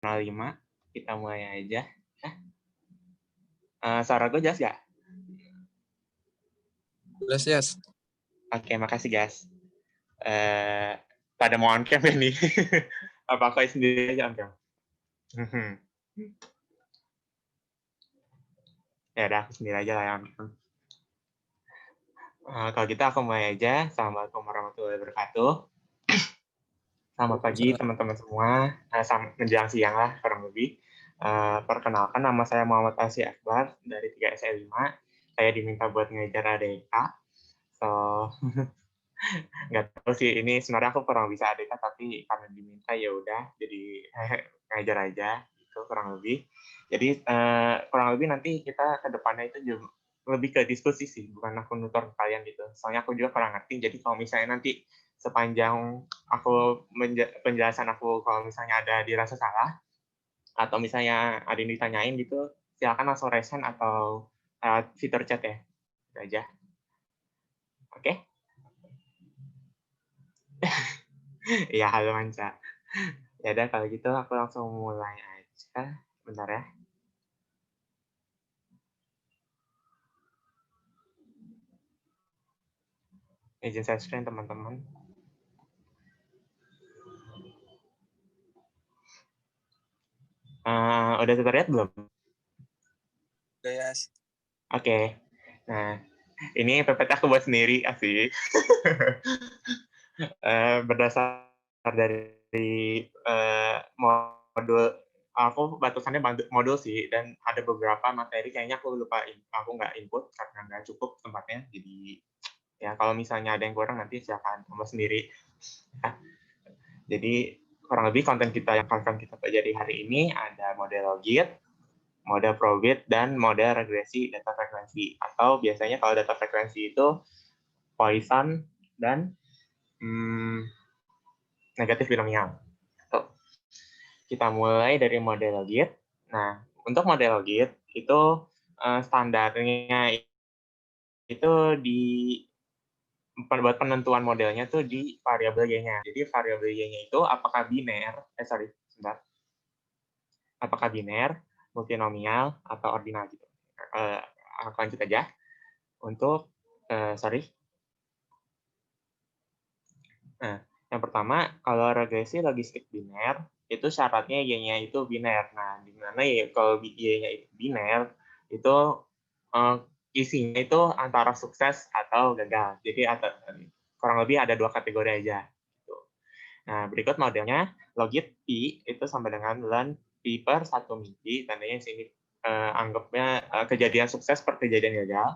5, kita mulai aja. Suara gue jelas nggak? Jelas, yes. Oke, makasih guys. Pada mau on cam ya nih? Apa aku sendiri aja on cam? Ya udah, aku sendiri aja lah yang on cam. Kalau gitu aku mulai aja. Assalamualaikum warahmatullahi wabarakatuh. Selamat pagi teman-teman semua. Menjelang siang lah kurang lebih. Perkenalkan, nama saya Muhammad Asy Akbar dari 3SE5. Saya diminta buat ngajar ADK. So, nggak tahu sih, ini sebenarnya aku kurang bisa ADK, tapi karena diminta ya udah jadi ngajar aja itu kurang lebih. Jadi kurang lebih nanti kita ke depannya itu juga lebih ke diskusi sih, bukan aku nutor ke kalian gitu. Soalnya aku juga kurang ngerti, jadi kalau misalnya nanti sepanjang aku penjelasan aku kalau misalnya ada dirasa salah atau misalnya ada yang ditanyain gitu, silakan langsung raise hand atau fitur chat ya. Itu aja. Oke? Iya, halo Manca. Ya udah kalau gitu aku langsung mulai aja. Bentar ya. Izin share screen teman-teman. Udah terlihat belum? Udah, yes. Oke. Nah, ini PPT aku buat sendiri, asik. Berdasar dari modul, aku batasannya modul sih, dan ada beberapa materi kayaknya aku lupa, aku nggak input karena nggak cukup tempatnya. Jadi ya kalau misalnya ada yang kurang nanti silakan tambah sendiri. Jadi kurang lebih konten kita yang akan kita pelajari hari ini ada model logit, model probit, dan model regresi data frekuensi. Atau biasanya kalau data frekuensi itu Poisson dan negatif binomial. Kita mulai dari model logit. Nah, untuk model logit itu standarnya itu buat penentuan modelnya tuh di variabel y-nya. Jadi variabel y-nya itu apakah biner, sebentar. Apakah biner, multinomial, atau ordinal gitu. Aku lanjut aja. Untuk, Nah, yang pertama, kalau regresi logistik biner, itu syaratnya y-nya itu biner. Nah, di mana ya kalau y-nya itu biner, itu isinya itu antara sukses atau gagal. Jadi kurang lebih ada 2 kategori aja. Gitu. Nah, berikut modelnya, logit pi itu sama dengan ln pi per 1 mili, tandanya di sini anggapnya kejadian sukses per kejadian gagal.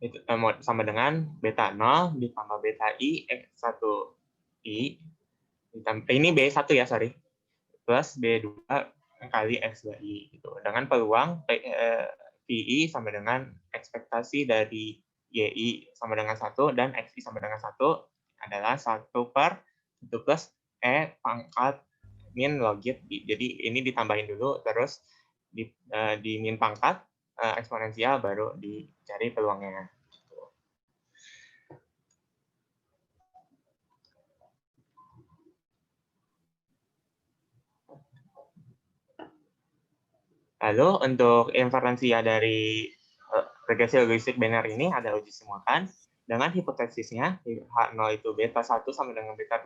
Itu sama dengan beta 0 ditambah beta i x1 i ini B1 ya, sorry, plus B2 kali X2I gitu. Dengan peluang PI sama dengan ekspektasi dari YI sama dengan 1 dan XI sama dengan 1 adalah 1 per 1 plus E pangkat min logit I. Jadi ini ditambahin dulu, terus di min pangkat eksponensial baru dicari peluangnya. Lalu untuk inferensia dari regresi logistik biner ini ada uji simultan dengan hipotesisnya H0 itu beta 1 sama dengan beta 2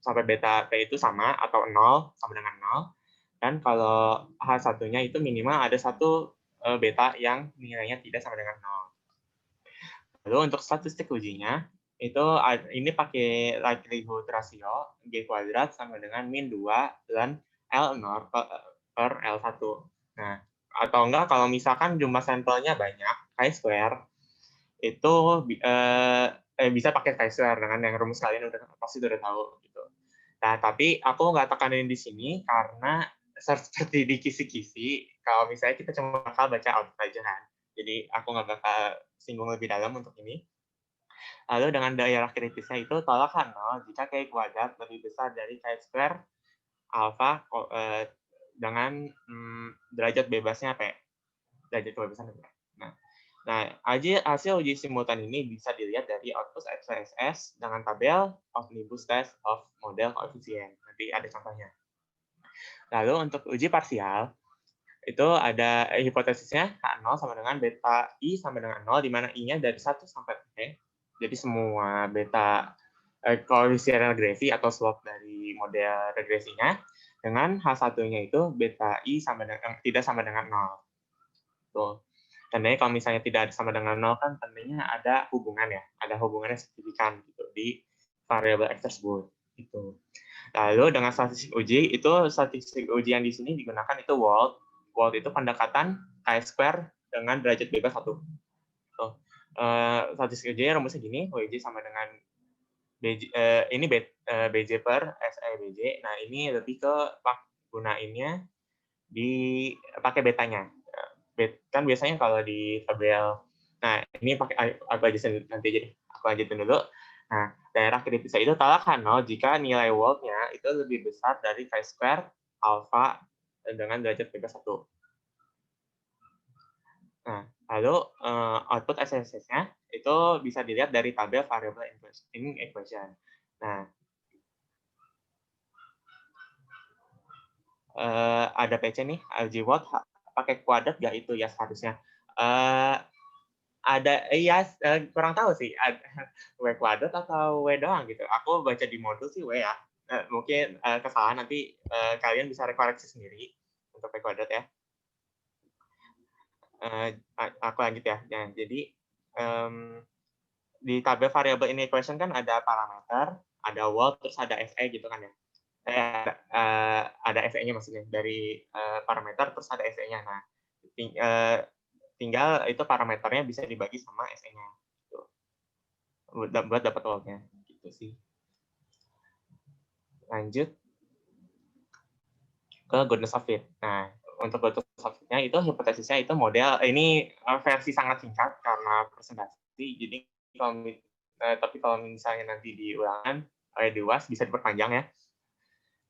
sampai beta P itu sama atau 0 sama dengan 0. Dan kalau H1-nya itu minimal ada satu beta yang nilainya tidak sama dengan 0. Lalu untuk statistik ujinya, itu ini pakai likelihood ratio G kuadrat sama dengan min 2 ln L0 per L1. Nah, atau enggak kalau misalkan jumlah sampelnya banyak, chi-square, itu bisa pakai chi-square dengan yang rumus kalian pasti udah tahu gitu. Nah, tapi aku nggak tekanin di sini karena seperti di kisi-kisi, kalau misalnya kita cuma bakal baca output aja kan. Jadi aku nggak bakal singgung lebih dalam untuk ini. Lalu dengan daerah kritisnya itu tolakkan 0 jika K kuadrat lebih besar dari K square alfa dengan derajat bebasnya P. Derajat kebebasan P. Nah, hasil uji simultan ini bisa dilihat dari output XPSS dengan tabel Omnibus Test of Model Coefficient. Nanti ada contohnya. Lalu untuk uji parsial, itu ada hipotesisnya H0 sama dengan beta I sama dengan 0, di mana I-nya dari 1 sampai P. Jadi semua beta koefisien regresi atau slope dari model regresinya, dengan H1-nya itu beta I tidak sama dengan 0. Tuh. Tandanya kalau misalnya tidak sama dengan 0 kan tandanya ada hubungan ya, ada hubungannya signifikan gitu di variabel X tersebut. Gitu. Lalu dengan statistik uji, itu statistik uji yang di sini digunakan itu Wald. Wald itu pendekatan chi-square dengan derajat bebas 1. Tuh. Statistik uji rumusnya gini, WJ sama dengan BJ, ini BJ per SE BJ. Nah, ini lebih ke gunainnya pakai betanya. Kan biasanya kalau di tabel, nah ini pakai aku aja nanti jadi aku lanjutin dulu. Nah, daerah kritisnya itu tolak H0 jika nilai Wald-nya itu lebih besar dari chi-square alpha dengan derajat bebas 1. Nah, lalu output SSS-nya itu bisa dilihat dari tabel variable in equation. Nah, ada PC nih, AlGWalt pakai kuadrat nggak itu ya seharusnya? Ada iya, kurang tahu sih, ada W kuadrat atau W doang gitu. Aku baca di modul sih W ya. Mungkin kesalahan nanti kalian bisa rekoreksi sendiri untuk W kuadrat ya. Aku lanjut ya. Nah, jadi di tabel variable in equation kan ada parameter, ada Wald, terus ada FE gitu kan ya. Ada FE-nya maksudnya dari parameter terus ada FE-nya. Nah, tinggal itu parameternya bisa dibagi sama FE-nya gitu. Buat dapat Wald-nya gitu sih. Lanjut ke goodness of fit. Nah, untuk goodness of fit-nya itu hipotesisnya itu model ini versi sangat singkat karena presentasi. Jadi tapi kalau misalnya nanti di ulangan di UAS bisa diperpanjang ya.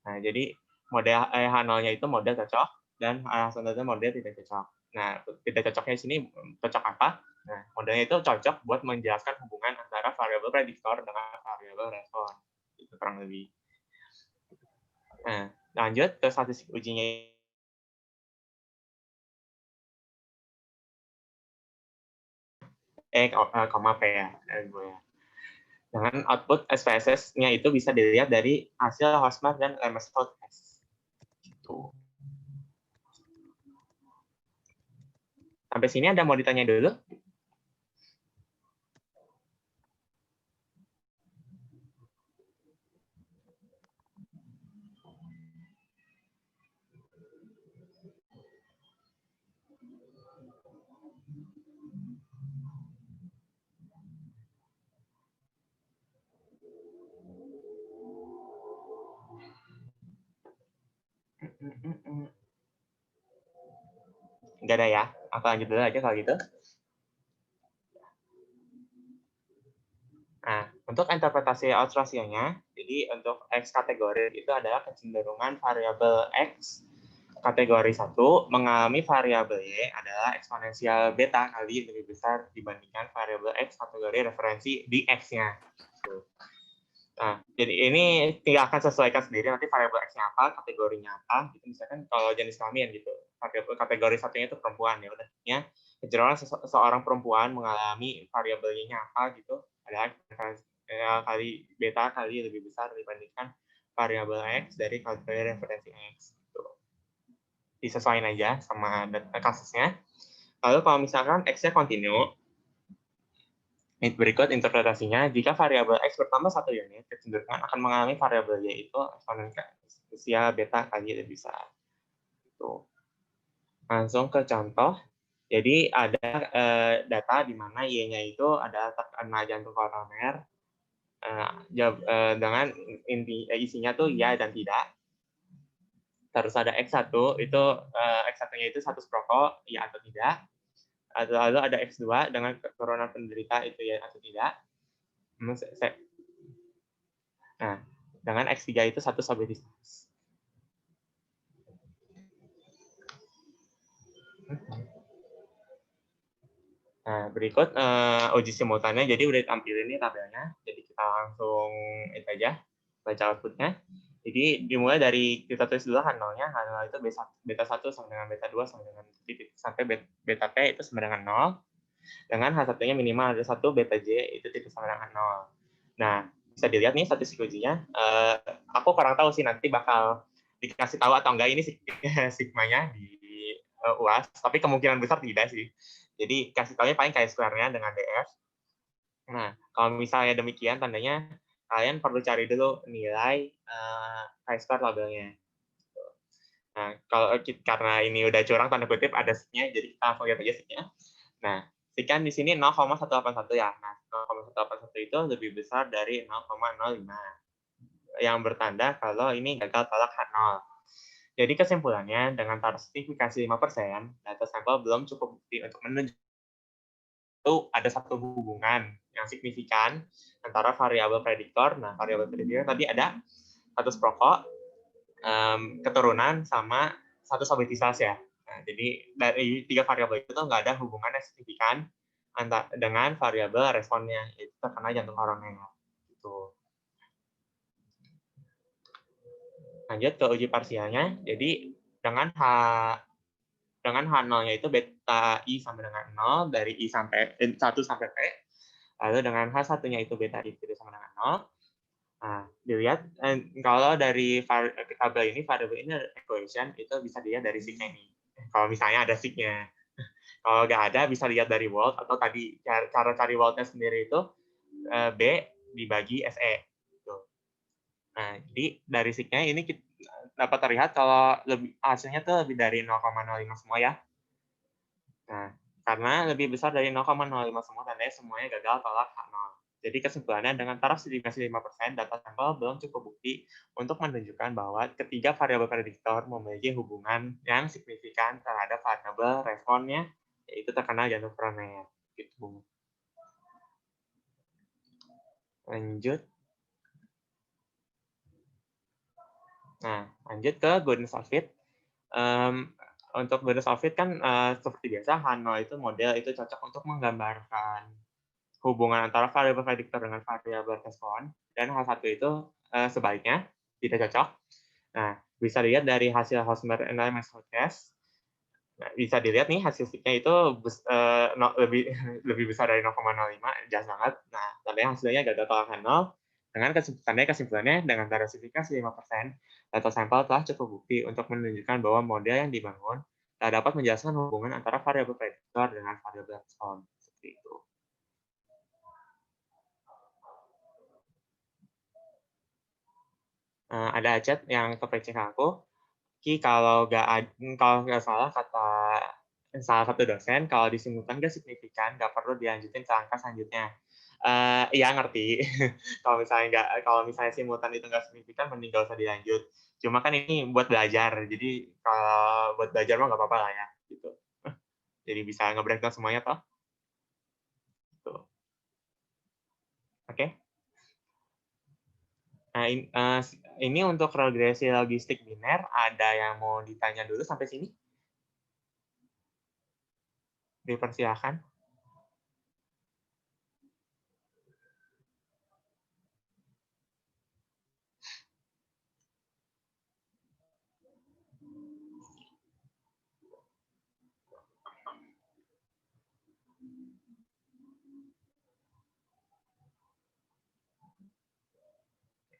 Nah, jadi model H0-nya itu model cocok dan H1-nya model tidak cocok. Nah, tidak cocoknya di sini cocok apa? Nah, modelnya itu cocok buat menjelaskan hubungan antara variabel prediktor dengan variabel respon. Itu kurang lebih. Nah, lanjut ke statistik ujinya. Koma P ya. Dengan output SPSS-nya itu bisa dilihat dari hasil Hosmer dan Lemesford test. Gitu. Sampai sini ada mau ditanya dulu? Enggak ada ya? Aku lanjut dulu aja kalau gitu. Nah, untuk interpretasi odds ratio-nya, jadi untuk X kategori itu adalah kecenderungan variabel X kategori 1 mengalami variabel Y adalah eksponensial beta kali lebih besar dibandingkan variabel X kategori referensi di X-nya. Nah, jadi ini tinggal akan sesuaikan sendiri nanti variabel X-nya apa, kategorinya apa. Gitu. Misalkan kalau jenis kelamin gitu, variabel kategori satunya itu perempuan ya udahnya kecenderungan seorang perempuan mengalami variabel Y-nya apa gitu adalah kali beta kali lebih besar dibandingkan variabel X dari kategori referensi X. Gitu. Disesuaikan aja sama kasusnya. Lalu kalau misalkan X-nya kontinu, berikut interpretasinya, jika variabel X bertambah 1 unit, kecenderungan akan mengalami variabel Y itu eksponensial beta kali lebih besar. Gitu. Langsung ke contoh. Jadi ada data di mana Y-nya itu ada terkena jantung koroner dengan isinya tuh ya dan tidak. Terus ada X1, itu X1-nya itu status perokok, ya atau tidak. Lalu ada X2 dengan corona penderita itu ya atau tidak. Nah, dengan X3 itu status obesitas. Nah, berikut uji simultannya. Jadi udah ditampilin nih tabelnya. Jadi kita langsung itu aja baca outputnya. Jadi dimulai dari kita tulis dulu H0-nya, H0 itu beta 1 sama dengan beta 2 sama dengan titik sampai beta T itu sama dengan 0. Dengan H1-nya minimal ada 1, beta J itu titik sama dengan 0. Nah, bisa dilihat nih statistik ujinya. Aku kurang tahu sih nanti bakal dikasih tahu atau enggak ini sigmanya di UAS, tapi kemungkinan besar tidak sih. Jadi kasih tahunya paling chi-square-nya dengan df. Nah, kalau misalnya demikian, tandanya kalian perlu cari dulu nilai chi-square labelnya. Nah, kalau karena ini udah curang tanda kutip ada signya, jadi kita langsung lihat aja signya. Nah, sig kan di sini 0,181 ya. Nah, 0,181 itu lebih besar dari 0,05 yang bertanda kalau ini gagal tolak H0. Jadi kesimpulannya, dengan taraf signifikasi 5%, data sampel belum cukup bukti untuk menunjukkan itu ada satu hubungan yang signifikan antara variabel prediktor. Nah, variabel prediktor tadi ada status perokok, keturunan, sama status obesitas ya. Nah, jadi dari 3 variabel itu nggak ada hubungan yang signifikan dengan variabel responnya, yaitu terkena jantung koroner. Gitu. Lanjut ke uji parsialnya. Jadi dengan H0-nya itu beta I sama dengan 0, dari I sampai 1 sampai P. Lalu dengan H1-nya itu beta I itu sama dengan 0. Nah, dilihat kalau dari tabel ini, variabel ini equation, itu bisa dilihat dari signya ini. Kalau misalnya ada signya. Kalau nggak ada, bisa lihat dari volt, atau tadi cara cari voltnya sendiri itu B dibagi SE. Gitu. Nah, jadi dari signya ini dapat terlihat kalau hasilnya tuh lebih dari 0,05 semua ya. Nah, karena lebih besar dari 0,05 semua, tandanya semuanya gagal tolak H0. Jadi kesimpulannya, dengan taraf signifikasi 5%, data sampel belum cukup bukti untuk menunjukkan bahwa ketiga variabel prediktor memiliki hubungan yang signifikan terhadap variabel responnya, yaitu terkena jantung koroner. Gitu. Lanjut. Nah, lanjut ke Gordon-Solvit. Untuk Gordon-Solvit kan seperti biasa, H0 itu model itu cocok untuk menggambarkan hubungan antara variabel prediktor dengan variabel respon, dan H1 itu sebaliknya, tidak cocok. Nah, bisa dilihat dari hasil Hosmer and Test. Nah, bisa dilihat nih hasil signya itu lebih besar dari 0,05, jelas banget. Nah, tandanya hasilnya gagal tolak H0. Dengan kesimpulannya, dengan diversifikasi 5%, data sampel telah cukup bukti untuk menunjukkan bahwa model yang dibangun tak dapat menjelaskan hubungan antara variabel prediktor dengan variabel respon. Seperti itu. Ada chat yang ke aku, Ki, kalau nggak salah kata salah satu dosen, kalau disimulkan nggak signifikan, nggak perlu dilanjutin ke angka selanjutnya. Iya ngerti. Kalau misalnya simultan itu nggak signifikan, mending nggak usah dilanjut. Cuma kan ini buat belajar, jadi kalau buat belajar mah nggak apa-apa lah ya. Gitu. Jadi bisa nge-breakdown semuanya toh. Gitu. Oke. Nah, ini untuk regresi logistik biner, ada yang mau ditanya dulu sampai sini? Dipersilakan.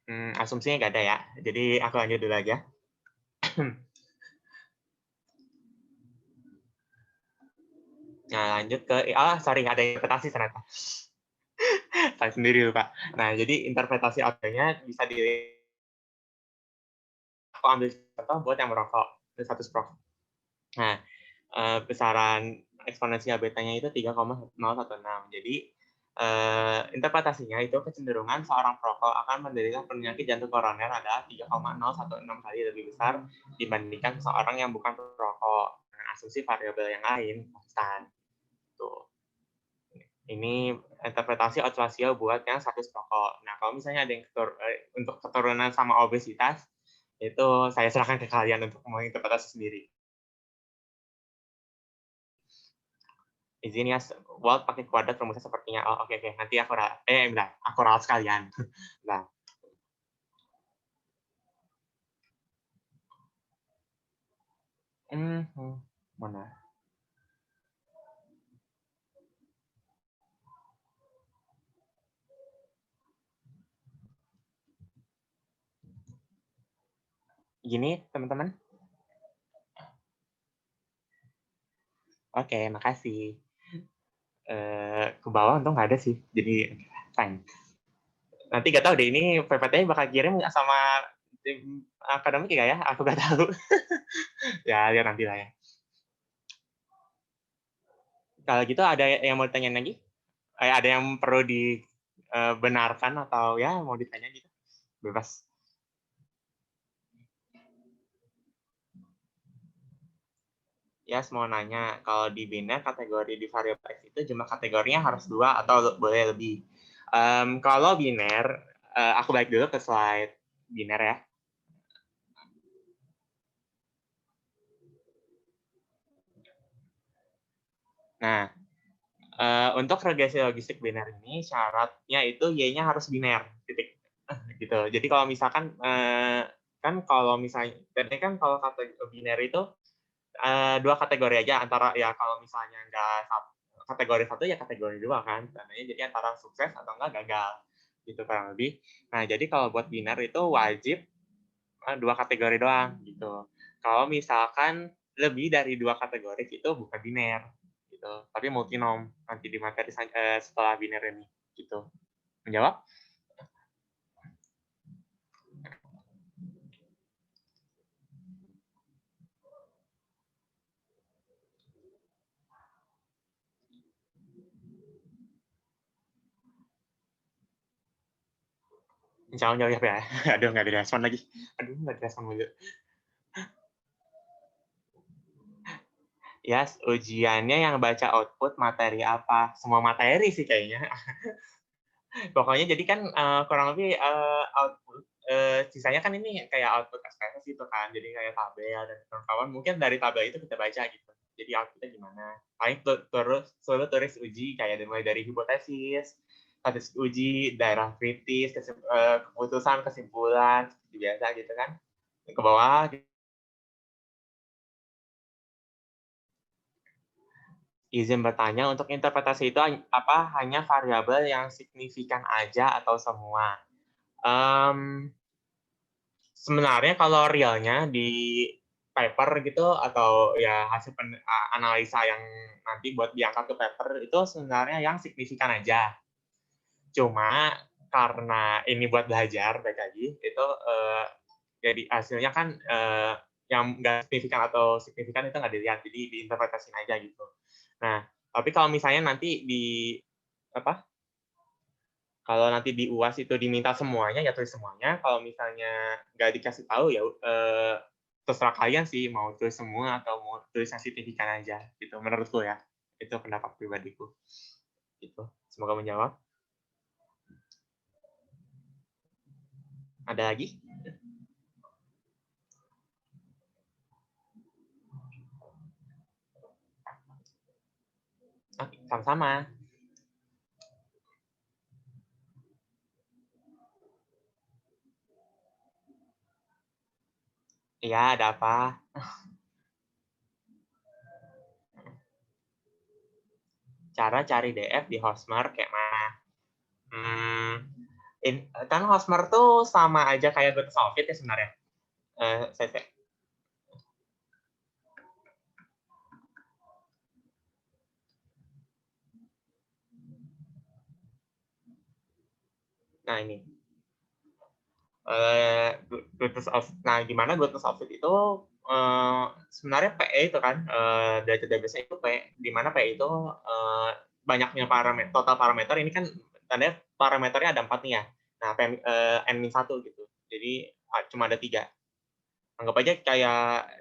Asumsinya nggak ada ya. Jadi aku lanjut dulu aja. Nah, lanjut ke sorry, ada interpretasi ternyata. Saya sendiri lupa. Nah, jadi interpretasi audio-nya bisa aku ambil contoh buat yang merokok, status perokok. Nah, besaran eksponensial betanya itu 3,016. Jadi interpretasinya itu kecenderungan seorang perokok akan menderita penyakit jantung koroner adalah 3,016 kali lebih besar dibandingkan seorang yang bukan perokok dengan asumsi variabel yang lain konstan. Tuh. Ini interpretasi outratio buat yang status perokok. Nah, kalau misalnya ada yang untuk keturunan sama obesitas, itu saya serahkan ke kalian untuk menginterpretasi sendiri. Izin ya, Walt pakai kuadrat rumusnya sepertinya. Oh, oke. Nanti aku ralat sekalian. Nah, Mana? Gini, teman-teman. Oke, makasih. Ke bawah untung nggak ada sih, jadi thanks. Nanti nggak tahu deh ini PPT bakal kirim sama tim akademik nggak ya? Aku nggak tahu. Ya, lihat nanti lah ya. Kalau gitu ada yang mau ditanyain lagi? Ada yang perlu dibenarkan atau ya mau ditanya gitu? Bebas. Ya, mau nanya, kalau di biner kategori di variabel X itu jumlah kategorinya harus 2 atau boleh lebih. Kalau biner, aku balik dulu ke slide biner ya. Nah, untuk regresi logistik biner ini syaratnya itu Y-nya harus biner, titik. Gitu. Jadi kalau misalkan, kan kalau misalnya, berarti kan kalau kategori biner itu 2 kategori aja, antara ya kalau misalnya nggak kategori 1 ya kategori 2 kan, tandanya jadi antara sukses atau enggak gagal, gitu kurang lebih. Nah, jadi kalau buat biner itu wajib 2 kategori doang, gitu. Kalau misalkan lebih dari 2 kategori itu bukan biner, gitu, tapi multinom nanti di materi setelah biner ini, gitu. Menjawab? Insya Allah jawab ya. Aduh, nggak direspon lagi. Aduh, nggak direspon mulu. Ya, ujiannya yang baca output materi apa? Semua materi sih kayaknya. Pokoknya jadi kan kurang lebih output, sisanya kan ini kayak output SPSS gitu kan, jadi kayak tabel dan kawan-kawan mungkin dari tabel itu kita baca gitu. Jadi outputnya gimana? Paling terus suruh tulis uji kayak mulai dari hipotesis, status uji, daerah kritis, keputusan, kesimpulan, seperti biasa gitu kan. Ke bawah izin bertanya, untuk interpretasi itu apa hanya variabel yang signifikan aja atau semua? Sebenarnya kalau realnya di paper gitu atau ya hasil analisa yang nanti buat diangkat ke paper itu sebenarnya yang signifikan aja. Cuma karena ini buat belajar baik lagi itu jadi hasilnya kan yang nggak signifikan atau signifikan itu nggak dilihat, jadi diinterpretasiin aja gitu. Nah, tapi kalau misalnya nanti di apa kalau nanti di UAS itu diminta semuanya, ya tulis semuanya. Kalau misalnya nggak dikasih tahu, ya terserah kalian sih mau tulis semua atau mau tulis yang signifikan aja, gitu. Menurutku ya, itu pendapat pribadiku. Gitu. Semoga menjawab. Ada lagi? Oke, sama-sama. Iya, ada apa? Cara cari DF di Housemarque kayak mana? Kan Housemarque tuh sama aja kayak Good Solvit ya sebenarnya. Saya nah ini. Nah, gimana goodness outfit itu sebenarnya PE itu kan dari database itu PE, di mana PE itu banyaknya parameter, total parameter ini kan tandanya parameternya ada 4 nih ya. Nah, N-1 gitu. Jadi cuma ada 3. Anggap aja kayak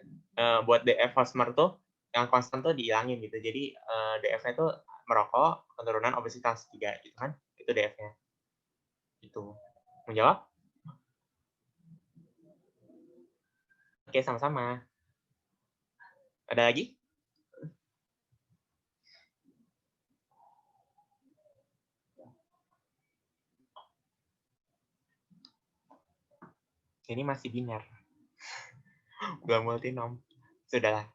buat DF Hosmer tuh yang konstan tuh dihilangin gitu. Jadi DF-nya tuh merokok, penurunan obesitas 3 gitu kan. Itu DF-nya. Itu. Menjawab? Oke, sama-sama. Ada lagi? Ini masih biner. Belum multinom. Sudahlah.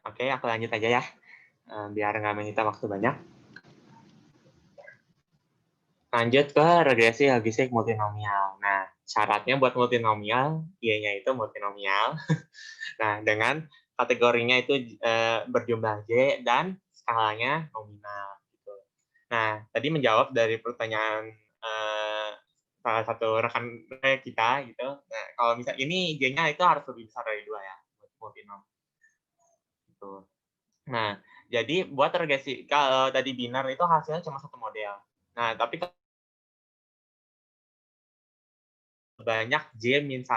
Oke, aku lanjut aja ya, biar nggak menyita waktu banyak. Lanjut ke regresi logistik multinomial. Nah, syaratnya buat multinomial, Y-nya itu multinomial. Nah, dengan kategorinya itu berjumlah Y dan skalanya nominal. Gitu. Nah, tadi menjawab dari pertanyaan salah satu rekan kita gitu. Nah, kalau misalnya ini Y-nya itu harus lebih besar dari 2 ya, multinom. Gitu. Nah, jadi buat regresi kalau tadi binar itu hasilnya cuma satu model. Nah, tapi banyak J-1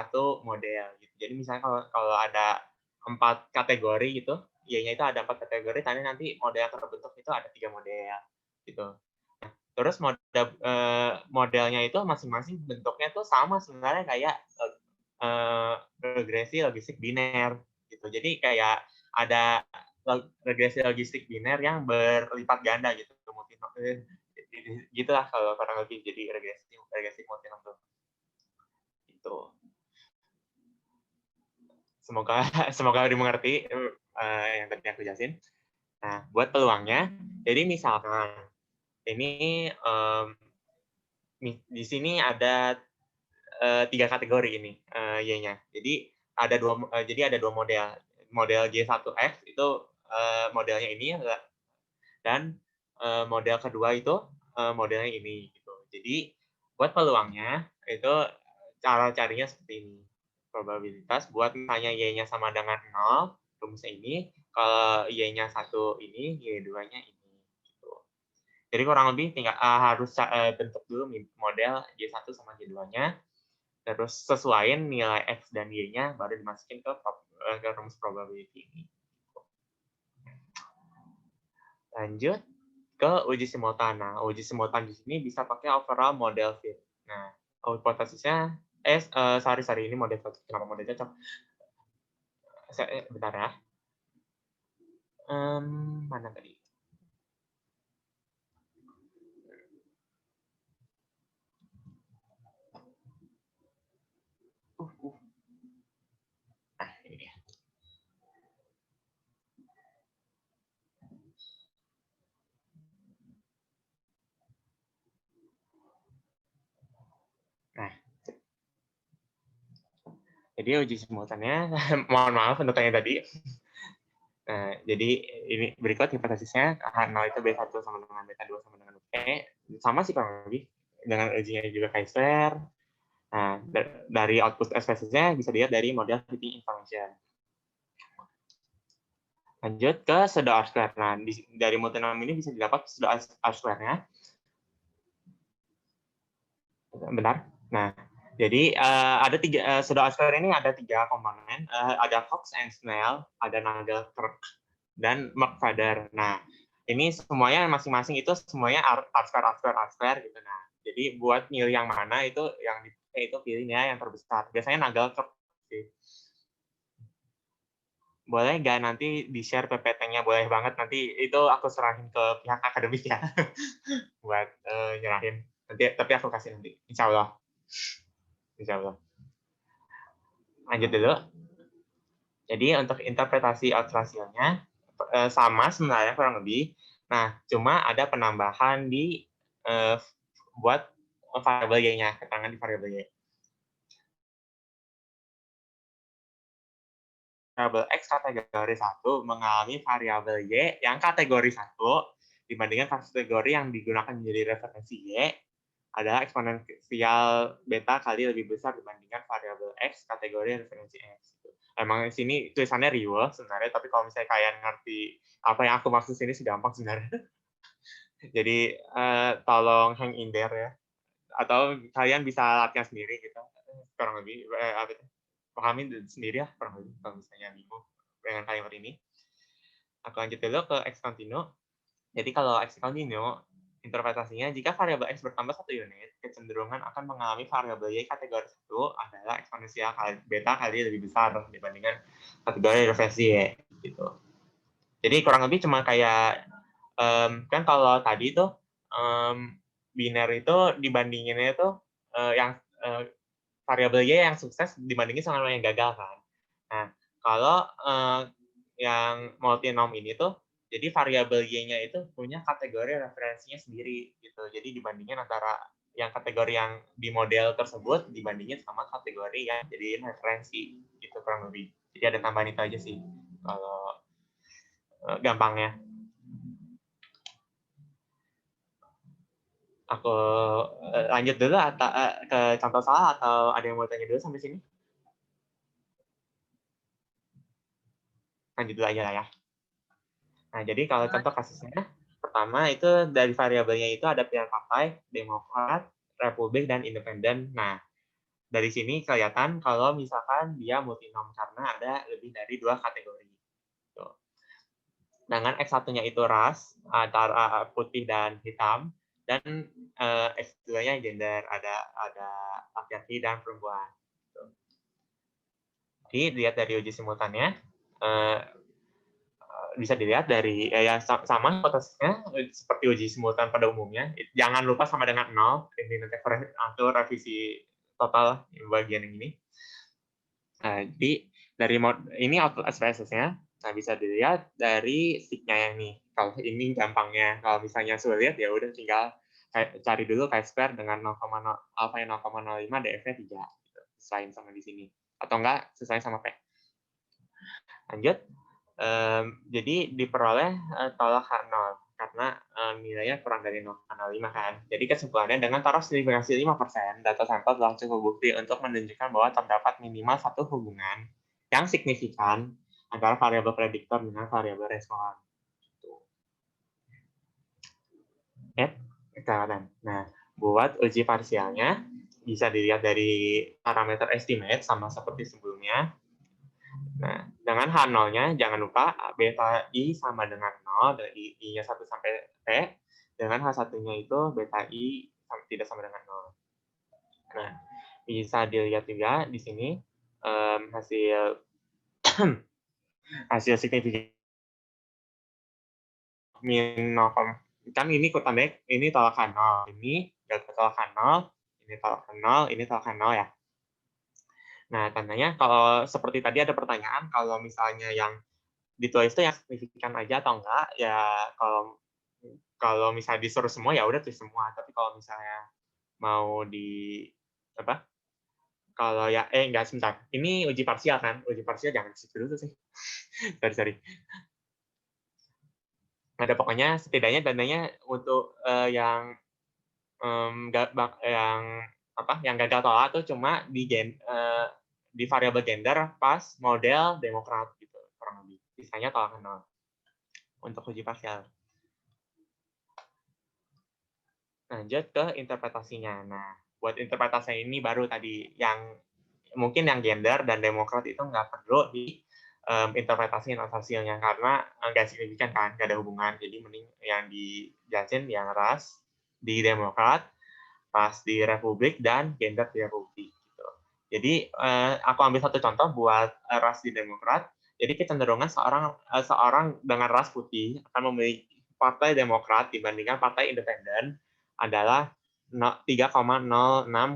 model gitu. Jadi misalnya kalau ada 4 kategori gitu, Y-nya itu ada 4 kategori, nanti model yang terbentuk itu ada 3 model gitu. Nah, terus modelnya itu masing-masing bentuknya tuh sama sebenarnya kayak regresi logistik biner gitu. Jadi kayak ada regresi logistik biner yang berlipat ganda gitu. Gitulah kalau kurang lebih jadi regresi multinom tuh. Gitu. Semoga dimengerti yang tadi aku jelasin. Nah, buat peluangnya, jadi misalkan ini di sini ada 3 kategori ini Y-nya. Jadi ada dua model. Model J1X itu modelnya ini dan model kedua itu modelnya ini gitu. Jadi buat peluangnya itu cara carinya seperti ini. Probabilitas buat misalnya Y-nya sama dengan 0, rumusnya ini, kalau Y-nya 1 ini, Y2-nya ini. Gitu. Jadi kurang lebih tinggal harus bentuk dulu model Y1 sama Y2-nya, terus sesuaiin nilai X dan Y-nya, baru dimasukin ke rumus probability ini. Lanjut ke uji simultan. Nah, uji simultan di sini bisa pakai overall model fit. Nah, hipotesisnya, sorry, ini model cocok. Kenapa model cocok? Bentar ya. Mana tadi? Nah, ini dia. Nah, jadi uji simultannya, mohon maaf untuk tanya tadi. Nah, jadi ini berikut hipotesisnya, H0 itu B1 sama dengan beta 2 sama dengan B. Sama sih kurang lebih. Dengan ujinya juga Kaiser. Nah, dari output spesiesnya bisa dilihat dari model fitting information. Lanjut ke pseudo R-square. Nah, dari multinom ini bisa didapat pseudo R-square-nya. Benar. Nah, jadi ada tiga pseudo R-square ini ada 3 komponen. Ada Cox and Snell, ada Nagelkerk, dan Mercader. Nah, ini semuanya masing-masing itu semuanya R-square gitu. Nah, jadi buat milih yang mana itu yang dipakai itu pilihnya yang terbesar. Biasanya Nagelkerk sih. Boleh nggak nanti di-share PPT-nya? Boleh banget, nanti itu aku serahin ke pihak akademik ya buat nyerahin. Tapi aku kasih nanti, insya Allah. Lanjut dulu. Jadi untuk interpretasi outratio-nya sama sebenarnya kurang lebih. Nah, cuma ada penambahan di buat variabel Y-nya, keterangan di variabel Y. Variabel X kategori 1 mengalami variabel Y yang kategori 1 dibandingkan kategori yang digunakan menjadi referensi Y adalah eksponensial beta kali lebih besar dibandingkan variabel X kategori referensi X. Emang di sini tulisannya riweh sebenarnya, tapi kalau misalnya kalian ngerti apa yang aku maksud sini sih gampang sebenarnya. Jadi tolong hang in there ya. Atau kalian bisa latihan sendiri gitu. Kurang lebih pahami sendiri ya kurang lebih kalau misalnya bingung dengan kalimat ini. Aku lanjut dulu ke X continuo. Jadi kalau X continuo, interpretasinya jika variabel X bertambah 1 unit, kecenderungan akan mengalami variabel Y kategori 1 adalah eksponensial beta kali lebih besar dibandingkan kategori referensi Y. Gitu. Jadi kurang lebih cuma kayak Kan kalau tadi tuh biner itu dibandinginnya itu yang variabel Y yang sukses dibandingin sama yang gagal kan. Nah, kalau yang multinom ini tuh jadi variabel Y-nya itu punya kategori referensinya sendiri gitu. Jadi dibandingin antara yang kategori yang di model tersebut dibandingin sama kategori yang jadi referensi gitu kurang lebih. Jadi ada tambahan itu aja sih kalau gampangnya. Aku lanjut dulu atau ke contoh soal atau ada yang mau tanya dulu sampai sini? Lanjut dulu aja lah ya. Nah, jadi kalau contoh kasusnya, pertama itu dari variabelnya itu ada pilihan partai, Demokrat, Republik, dan Independen. Nah, dari sini kelihatan kalau misalkan dia multinom karena ada lebih dari 2 kategori. Tuh. Sedangkan X1-nya itu ras, antara putih dan hitam, dan X2-nya gender, ada laki-laki dan perempuan. Tuh. Jadi, lihat dari uji simultannya, bisa dilihat dari ya sama prosesnya seperti uji simultan pada umumnya. Jangan lupa sama dengan 0. Ini nanti atur revisi total bagian yang ini. Nah, jadi dari ini output SPSS-nya. Nah, bisa dilihat dari stick-nya yang ini. Kalau ini gampangnya. Kalau misalnya sulit ya udah tinggal cari dulu chi-square dengan 0,0 alpha 0,05 DF-nya 3 gitu. Sesuaiin sama di sini. Atau enggak sesuai sama P. Lanjut. Jadi diperoleh tolak H0 karena nilainya kurang dari 0,05 kan. Jadi kesimpulannya dengan taruh signifikansi 5%, data sampel telah cukup bukti untuk menunjukkan bahwa terdapat minimal satu hubungan yang signifikan antara variabel prediktor dengan variabel respon. Kelihatan. Nah, buat uji parsialnya bisa dilihat dari parameter estimate sama seperti sebelumnya. Nah, dengan H0-nya jangan lupa beta I sama dengan 0, dan I-nya 1 sampai T. Dengan H1-nya itu beta I tidak sama dengan 0. Nah, bisa dilihat juga di sini hasil hasil signifikan min 0, kan ini tanda ini tolak H0, ini delta tolak H0, ini tolak H0, ini tolak H0 ya. Nah, tandanya kalau seperti tadi ada pertanyaan, kalau misalnya yang ditulis itu yang signifikan aja atau enggak, ya kalau misalnya disuruh semua ya udah tulis semua. Tapi kalau misalnya mau di apa? Kalau ya enggak sebentar. Ini uji parsial kan? Uji parsial jangan di situ dulu sih. sorry. Ada pokoknya setidaknya tandanya untuk yang yang apa? Yang gagal tolak tuh cuma di variabel gender pas model Demokrat gitu kurang lebih. Sisanya tolak 0 untuk uji parsial. Lanjut ke interpretasinya. Nah, buat interpretasi ini baru tadi yang mungkin yang gender dan Demokrat itu nggak perlu di interpretasi hasilnya karena nggak signifikan kan, nggak ada hubungan. Jadi mending yang dijelasin yang ras di Demokrat, ras di Republik, dan gender di Republik. Gitu. Jadi aku ambil satu contoh buat ras di Demokrat. Jadi kecenderungan seorang dengan ras putih akan memilih Partai Demokrat dibandingkan Partai Independen adalah 3,06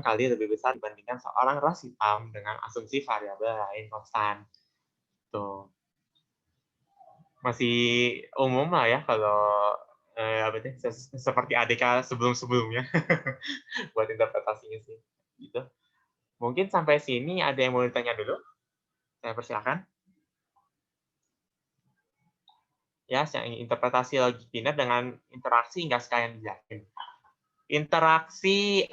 kali lebih besar dibandingkan seorang ras hitam dengan asumsi variabel lain konstan. Tuh. Masih umum lah ya kalau seperti ADK sebelum-sebelumnya buat interpretasinya sih. Gitu. Mungkin sampai sini ada yang mau ditanya dulu? Saya persilakan. Ya, interpretasi logik biner dengan interaksi nggak sekalian dijelasin. Interaksi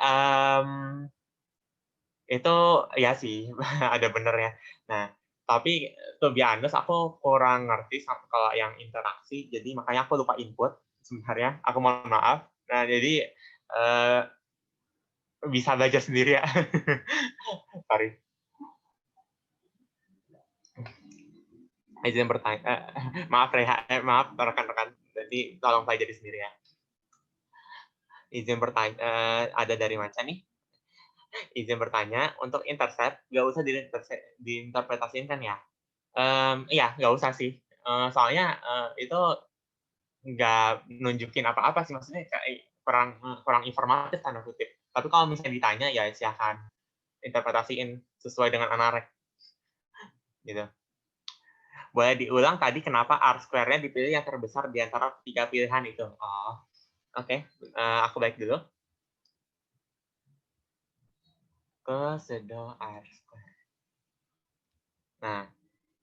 itu ya sih ada benernya. Nah, tapi to be honest aku kurang ngerti kalau yang interaksi, jadi makanya aku lupa input sebenarnya. Aku mohon maaf. Nah, jadi bisa belajar sendiri ya. Sorry. Izin bertanya. Maaf Reha, maaf rekan-rekan. Jadi tolong pelajari sendiri ya. Izin bertanya, ada dari Maca nih. Izin bertanya, untuk intercept nggak usah diinterpretasikan ya? Iya, nggak usah sih. Soalnya itu nggak nunjukin apa-apa sih, maksudnya kayak kurang informatif tanda kutip. Tapi kalau misalnya ditanya ya silahkan interpretasiin sesuai dengan anak gitu. Boleh diulang tadi kenapa R-square-nya dipilih yang terbesar di antara 3 pilihan itu? Oh, oke. Aku balik dulu. Kesedo R-square. Nah,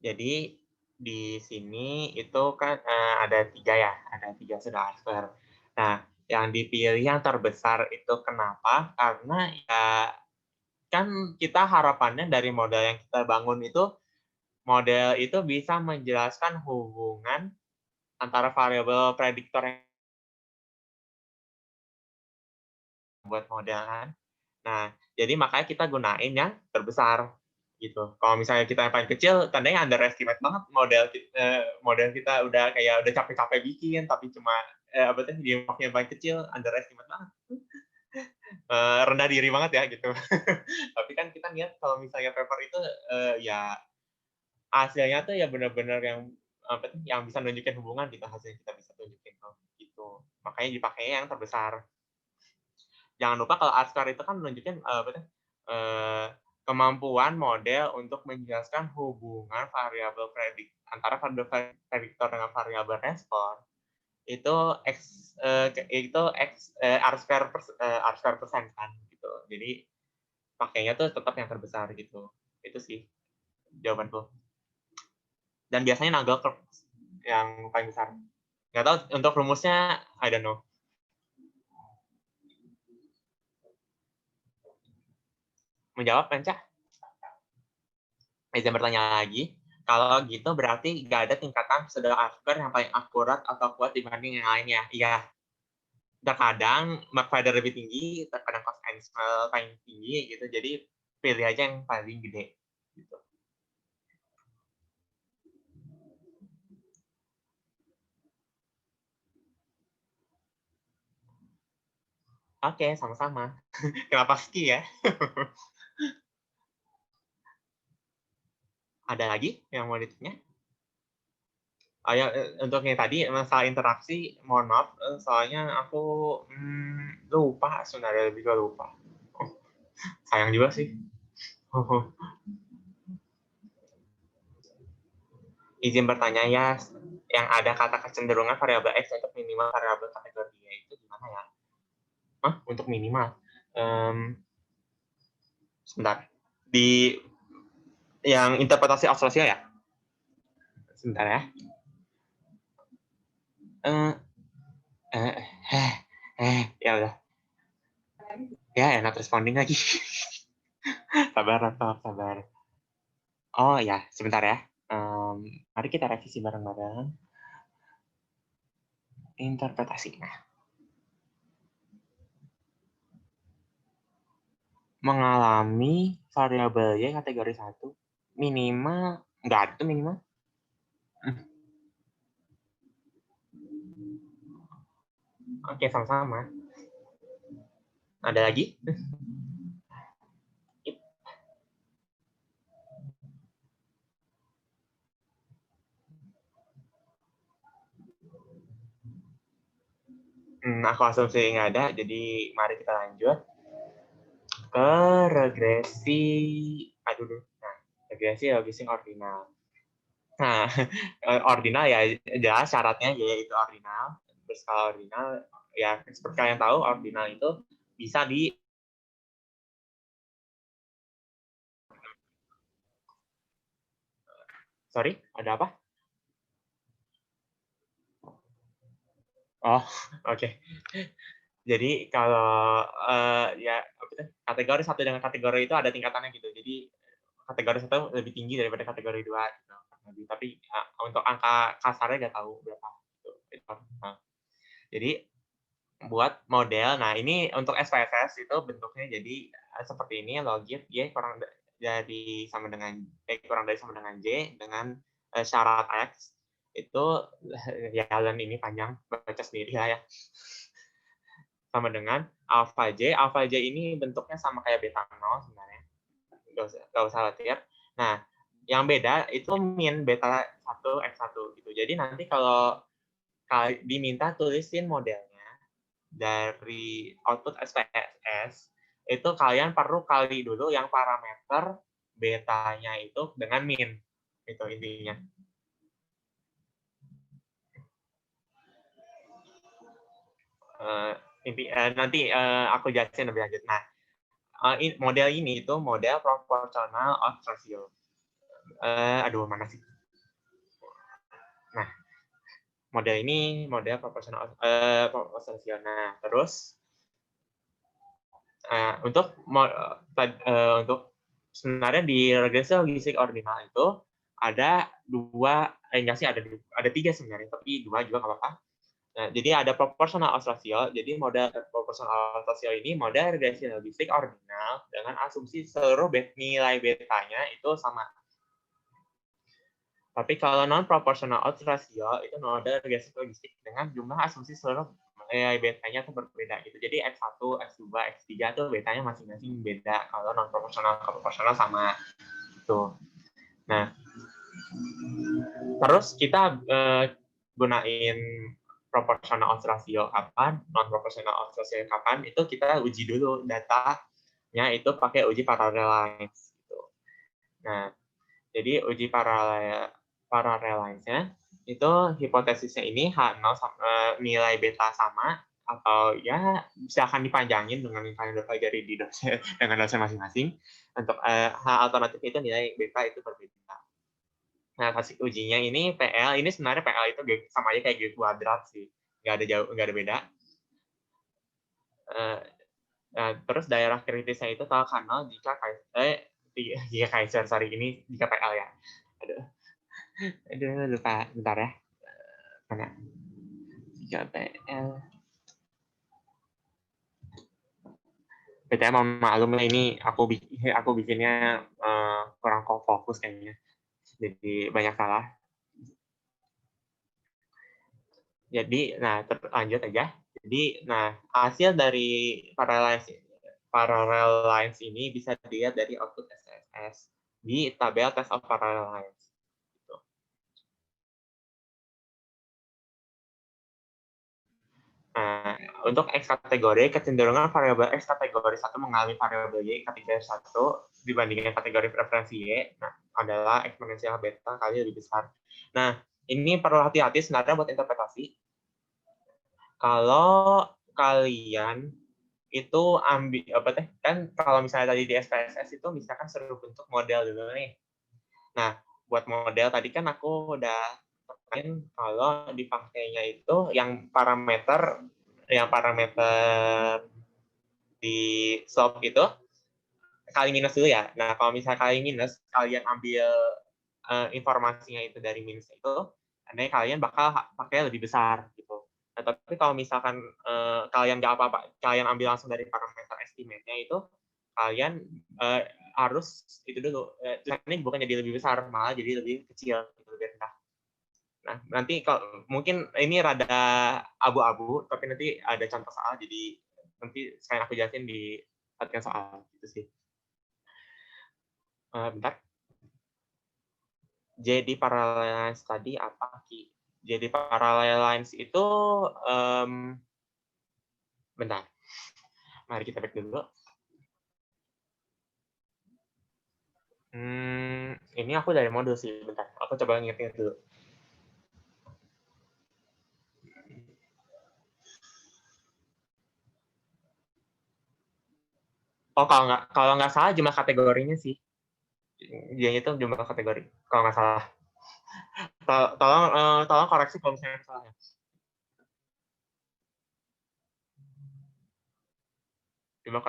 jadi di sini itu kan ada 3 ya, ada 3 pseudo R-square. Nah, yang dipilih yang terbesar itu kenapa? Karena ya kan kita harapannya dari model yang kita bangun itu, model itu bisa menjelaskan hubungan antara variabel prediktor yang buat model kan. Nah, jadi makanya kita gunain yang terbesar gitu. Kalau misalnya kita yang paling kecil, tandanya underestimate banget model kita udah kayak udah capek-capek bikin, tapi cuma apa tuh di yang paling kecil underestimate banget. Rendah diri banget ya gitu. Tapi kan kita lihat kalau misalnya paper itu ya hasilnya tuh ya benar-benar yang apa tuh yang bisa nunjukin hubungan gitu, hasil yang kita bisa tunjukin tuh gitu. Makanya dipakai yang terbesar. Jangan lupa kalau R-square itu kan menunjukkan apa tuh kemampuan model untuk menjelaskan hubungan variabel antara variabel prediktor dengan variabel respon itu R-square persen kan gitu. Jadi pakainya tuh tetap yang terbesar gitu. Itu sih jawabanku. Dan biasanya Nagle curve yang paling besar. Nggak tahu untuk rumusnya, I don't know. Menjawab, Penca? Izin bertanya lagi. Kalau gitu berarti nggak ada tingkatan pseudo R-square yang paling akurat atau kuat dibanding yang lainnya. Iya. Terkadang McFadden lebih tinggi, terkadang cost and smell paling tinggi gitu. Jadi pilih aja yang paling gede. Gitu. Oke, sama-sama. Kenapa ski ya? Ada lagi yang mau ditanya? Untuk yang tadi masalah interaksi, mohon maaf, soalnya aku lupa sebenarnya, lebih ke lupa. Sayang juga sih. Izin bertanya ya, yang ada kata kecenderungan variabel X untuk minimal variabel kategorinya itu gimana ya? Untuk minimal? Sebentar. Di yang interpretasi Australia ya? Sebentar ya. Ya udah. Ya, not responding lagi. Sabar. Oh ya, sebentar ya. Mari kita revisi bareng-bareng. Interpretasinya. Mengalami variabel Y kategori 1, minimal, nggak ada tuh minimal. Oke, sama-sama. Ada lagi? Aku asumsi nggak ada, jadi mari kita lanjut ke regresi. Regresi logistik ordinal. Nah, ordinal ya jelas syaratnya yaitu ordinal, berskala ordinal. Ya, seperti kalian tahu, ordinal itu bisa di Sorry, ada apa? Oh, oke. Jadi kalau ya kategori 1 dengan kategori itu ada tingkatannya gitu. Jadi kategori 1 lebih tinggi daripada kategori 2 gitu. Tapi untuk angka kasarnya nggak tahu berapa gitu. Jadi buat model, nah ini untuk SPSS itu bentuknya jadi seperti ini, logit Y kurang dari sama dengan J dengan syarat X itu ya kalian ini panjang, baca sendiri lah ya. Sama dengan alpha J ini bentuknya sama kayak beta 0 sebenarnya. Nggak usah khawatir. Nah, yang beda itu min beta 1 X1 gitu. Jadi nanti kalau diminta tulisin modelnya dari output SPSS, itu kalian perlu kali dulu yang parameter betanya itu dengan min. Itu intinya. Nanti aku jelasin lebih lanjut. Nah, model ini itu model proportional odds ratio. Aduh, mana sih? Nah, model ini model proportional odds ratio. Nah, terus untuk sebenarnya di regresi logistik ordinal itu ada ada tiga sebenarnya, tapi dua juga nggak apa-apa. Nah, jadi ada proportional odds ratio. Jadi model proportional odds ratio ini model regresi logistik ordinal dengan asumsi seluruh nilai betanya itu sama. Tapi kalau non proportional odds ratio itu model regresi logistik dengan jumlah asumsi seluruh nilai betanya itu berbeda gitu. Jadi X1, X2, X3 tuh betanya masing-masing beda kalau non proportional ke proportional sama gitu. Nah, terus kita gunain proportional odds ratio kapan, non proportional odds ratio kapan, itu kita uji dulu datanya itu pakai uji parallelize gitu. Nah, jadi uji parallelize-nya itu hipotesisnya ini H0 nilai beta sama atau ya bisa akan dipanjangin dengan yang kalian udah pelajari di dosen dengan dosen masing-masing. Untuk H alternatif itu nilai beta itu berbeda. Nah, hasil ujinya ini PL, ini sebenarnya PL itu sama aja kayak G kuadrat sih. Nggak ada beda. Terus daerah kritisnya itu tahu kanal jika Kaiser, sorry, ini jika PL ya. Aduh, lupa, bentar ya. Mana? Jika PL. BTW mohon maklum ini aku bikinnya kurang fokus kayaknya. Jadi banyak salah. Jadi, nah lanjut aja. Jadi, nah hasil dari parallel lines ini bisa dilihat dari output SPSS di tabel test of parallel lines. Gitu. Nah, untuk X kategori, kecenderungan variabel X kategori 1 mengalami variabel Y kategori 1 dibandingkan kategori preferensi Y, nah, adalah eksponensial beta kali lebih besar. Nah, ini perlu hati-hati sebenarnya buat interpretasi. Kalau kalian itu ambil kan kalau misalnya tadi di SPSS itu misalkan suruh bentuk model dulu nih. Nah, buat model tadi kan aku udah tekan kalau dipakainya itu yang parameter di slope itu kali minus dulu ya. Nah, kalau misalnya kali minus, kalian ambil informasinya itu dari minus itu, nanti kalian bakal pakai lebih besar gitu. Nah, tapi kalau misalkan kalian nggak apa-apa, kalian ambil langsung dari parameter estimate-nya itu, kalian harus itu dulu. Ini bukan jadi lebih besar, malah jadi lebih kecil, lebih rendah. Nah, nanti kalau mungkin ini rada abu-abu, tapi nanti ada contoh soal, jadi nanti sekalian aku jelasin di latihan soal gitu sih. Bentar. Jadi parallel lines tadi apa Ki? Jadi parallel lines itu bentar. Mari kita back dulu. Ini aku dari modul sih, bentar. Aku coba nginget dulu. Oh, kalau nggak salah jumlah kategorinya sih. Dia itu jumlah kategori. Kalau nggak salah. Tolong koreksi kalau misalnya salah ya. Jumlah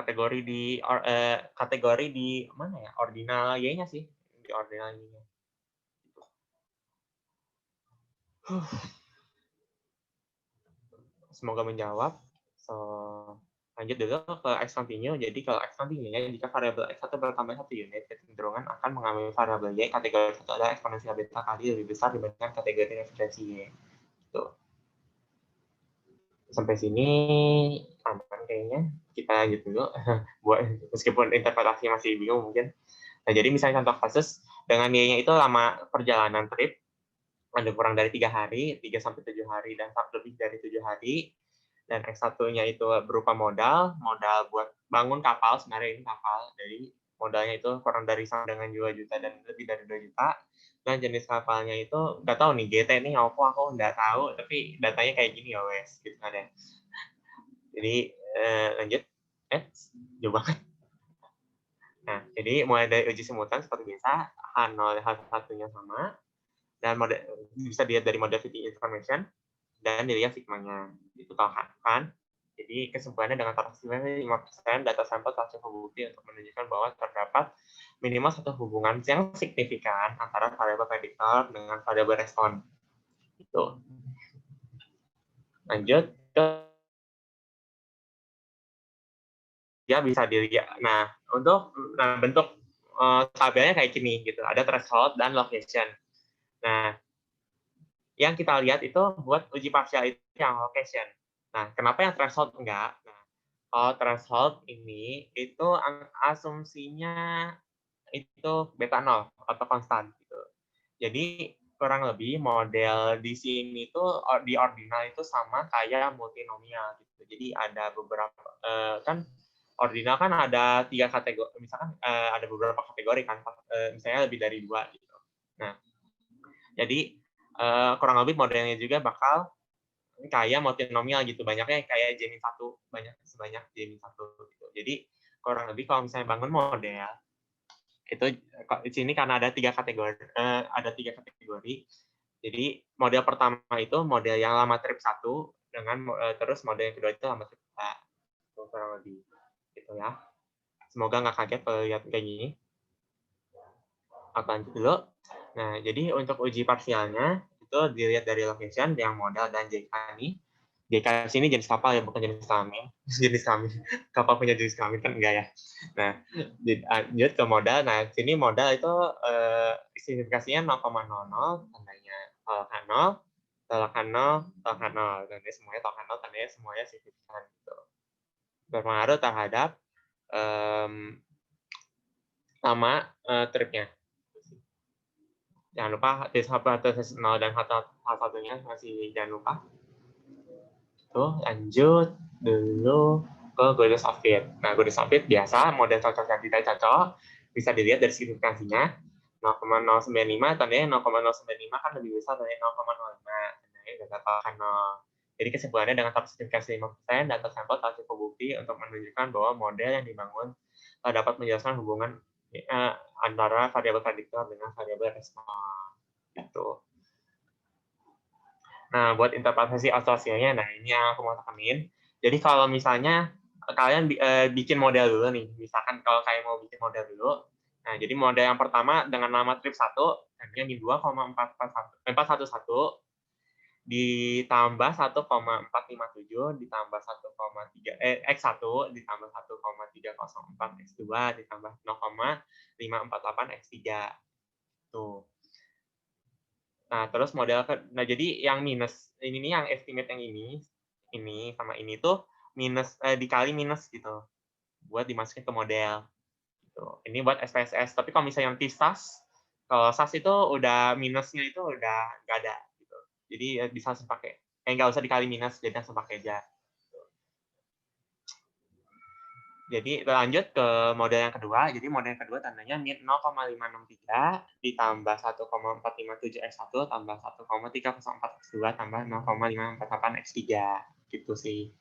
kategori di mana ya? Ordinal Y-nya sih. Di ordinal Y-nya. Semoga menjawab. So, lanjut dulu ke X continue. Jadi kalau X continue-nya, jika variabel X1 bertambah 1 unit, kecenderungan akan mengambil variabel Y kategori 1 adalah eksponensial beta kali lebih besar dibandingkan kategori referensi Y. Gitu. Sampai sini aman kayaknya. Kita lanjut dulu. Meskipun interpretasi masih bingung mungkin. Nah, jadi misalnya contoh kasus, dengan Y-nya itu lama perjalanan trip, ada kurang dari 3 hari, 3 sampai 7 hari, dan lebih dari 7 hari. Dan X1-nya itu berupa modal buat bangun kapal, sebenarnya ini kapal. Jadi modalnya itu kurang dari sama dengan 2 juta dan lebih dari 2 juta. Dan jenis kapalnya itu nggak tahu nih, GT ini apa aku nggak tahu, tapi datanya kayak gini ya wes, gitu kan ya. Jadi lanjut, jauh banget. Nah, jadi mulai dari uji simultan seperti biasa, H0 H1-nya sama, dan bisa dilihat dari model fitting information, dan dilihat sigmanya. Itu tahu kan? Jadi kesimpulannya dengan taraf 5% data sampel telah cukup bukti untuk menunjukkan bahwa terdapat minimal satu hubungan yang signifikan antara variabel prediktor dengan variabel respon. Itu. Lanjut ke ya bisa dilihat. Nah, untuk bentuk tabelnya kayak gini gitu. Ada threshold dan location. Nah, yang kita lihat itu buat uji parsial itu yang location. Nah, kenapa yang threshold enggak? Nah, kalau threshold ini itu asumsinya itu beta 0 atau konstan gitu. Jadi kurang lebih model di sini tuh di ordinal itu sama kayak multinomial gitu. Jadi ada beberapa kan ordinal kan ada 3 kategori, misalkan ada beberapa kategori kan, misalnya lebih dari 2 gitu. Nah, jadi kurang lebih modelnya juga bakal kayak multinomial gitu, banyaknya kayak J-1, sebanyak J-1 gitu. Jadi kurang lebih kalau misalnya bangun model itu di sini karena ada 3 kategori, Jadi model pertama itu model yang lama trip 1 dengan terus model yang kedua itu lama trip 2. Itu kurang lebih gitu ya. Semoga nggak kaget kalau lihat kayak gini. Aku lanjut dulu. Nah, jadi untuk uji parsialnya itu dilihat dari location yang modal dan JK ini. JK sini jenis kapal ya, bukan jenis kelamin. Jenis kelamin. Kapal punya jenis kelamin kan enggak ya. Nah, lanjut ke modal. Nah, sini modal itu signifikasinya 0,00, tandanya tolak 0, tolak 0, tolak 0. Dan ini semuanya tolak 0, tandanya semuanya signifikan gitu. Berpengaruh terhadap lama tripnya. Jangan lupa T1 0 dan H1-nya masih jangan lupa. Tuh, lanjut dulu ke Golden Soffit. Nah, Golden Soffit biasa, model cocok yang tidak cocok, bisa dilihat dari signifikansinya. 0,095, tandanya 0,095 kan lebih besar dari 0,05. Tandanya data kan 0. Jadi kesimpulannya dengan taraf signifikansi 5%, data sampel telah cukup bukti untuk menunjukkan bahwa model yang dibangun dapat menjelaskan hubungan antara variabel prediktor dengan variabel respon. Gitu. Nah, buat interpretasi asosiasinya, nah ini yang aku mau tekenin. Jadi kalau misalnya kalian bikin model dulu nih, misalkan kalau kalian mau bikin model dulu, nah jadi model yang pertama dengan nama trip 1, harganya di 2,411 ditambah 1,457 ditambah 1,3 X1 ditambah 1,304 X2 ditambah 0,548 X3. Tuh. Nah, terus nah jadi yang minus ini nih, yang estimate yang ini sama ini tuh minus dikali minus gitu buat dimasukin ke model gitu. Ini buat SPSS. Tapi kalau misalnya yang TISAS, kalau SAS itu udah minusnya itu udah nggak ada gitu. Jadi bisa langsung pakai. Nggak usah dikali minus, jadi langsung pakai aja. Jadi lanjut ke model yang kedua. Jadi model yang kedua tandanya min 0,563 ditambah 1,457 X1 tambah 1,304 X2 tambah 0,548 X3. Gitu sih.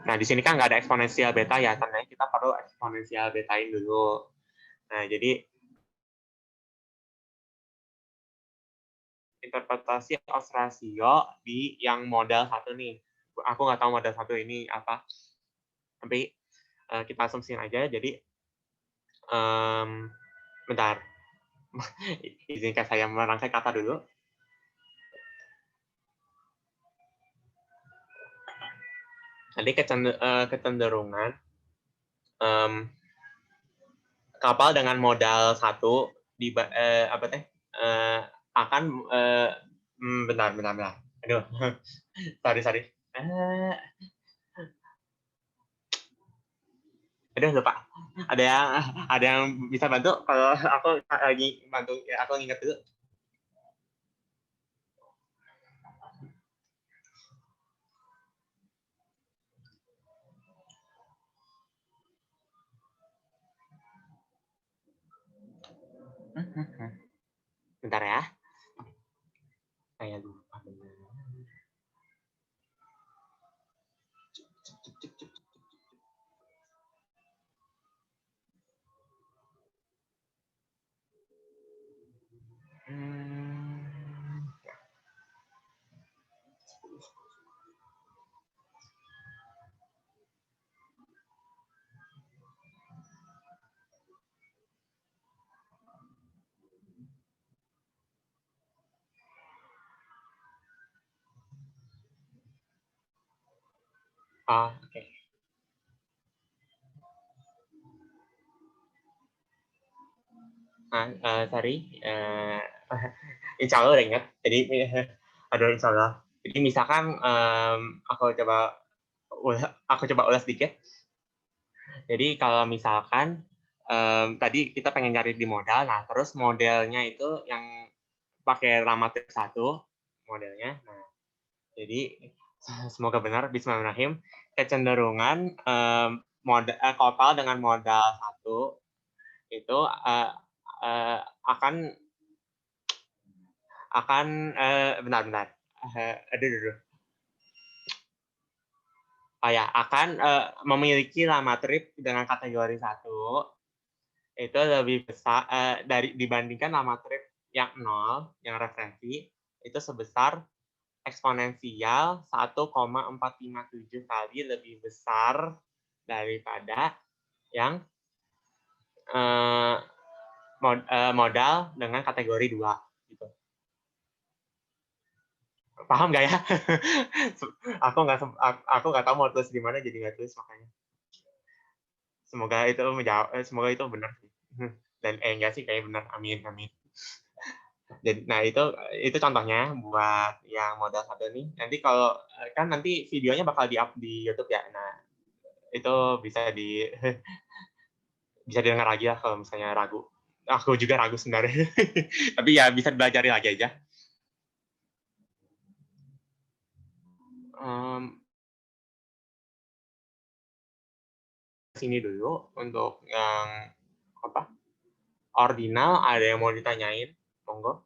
Nah, di sini kan nggak ada eksponensial beta ya, tandanya kita perlu eksponensial betain dulu. Nah, jadi interpretasi odds ratio di yang model 1 nih. Aku nggak tahu model 1 ini apa. Tapi kita asumsiin aja. Jadi bentar. Izinkan saya merangkai kata dulu. Jadi kecenderungan kapal dengan modal 1 di akan bentar. Aduh. sorry. Aduh, lupa. Ada yang bisa bantu kalau aku lagi bantu, ya, aku ingat dulu. Bentar ya. Saya lupa benar. Oke. Sorry. Insya Allah udah ingat. Jadi, aduh, insya Allah. Jadi misalkan aku coba ulas sedikit. Jadi kalau misalkan tadi kita pengen nyari di modal, nah terus modelnya itu yang pakai Lamatrip 1 modelnya. Nah, jadi semoga benar, Bismillahirrahmanirrahim. Kecenderungan Kopal dengan modal 1 itu akan benar. Aduh. Akan memiliki Lamatrip dengan kategori 1 itu lebih besar dibandingkan Lamatrip yang 0, yang referensi, itu sebesar eksponensial 1,457 kali lebih besar daripada yang modal dengan kategori 2 gitu. Paham nggak ya? Aku nggak tahu mau tulis di mana, jadi nggak tulis makanya. Semoga itu benar sih. Dan enggak sih, kayak benar. Amin. Jadi, nah itu contohnya buat yang modal 1 nih. Nanti kalau kan nanti videonya bakal di-up di YouTube ya. Nah, itu bisa bisa didengar lagi lah kalau misalnya ragu. Aku juga ragu sebenarnya. Tapi ya bisa dipelajari lagi aja. Sini dulu untuk yang ordinal. Ada yang mau ditanyain? Monggo.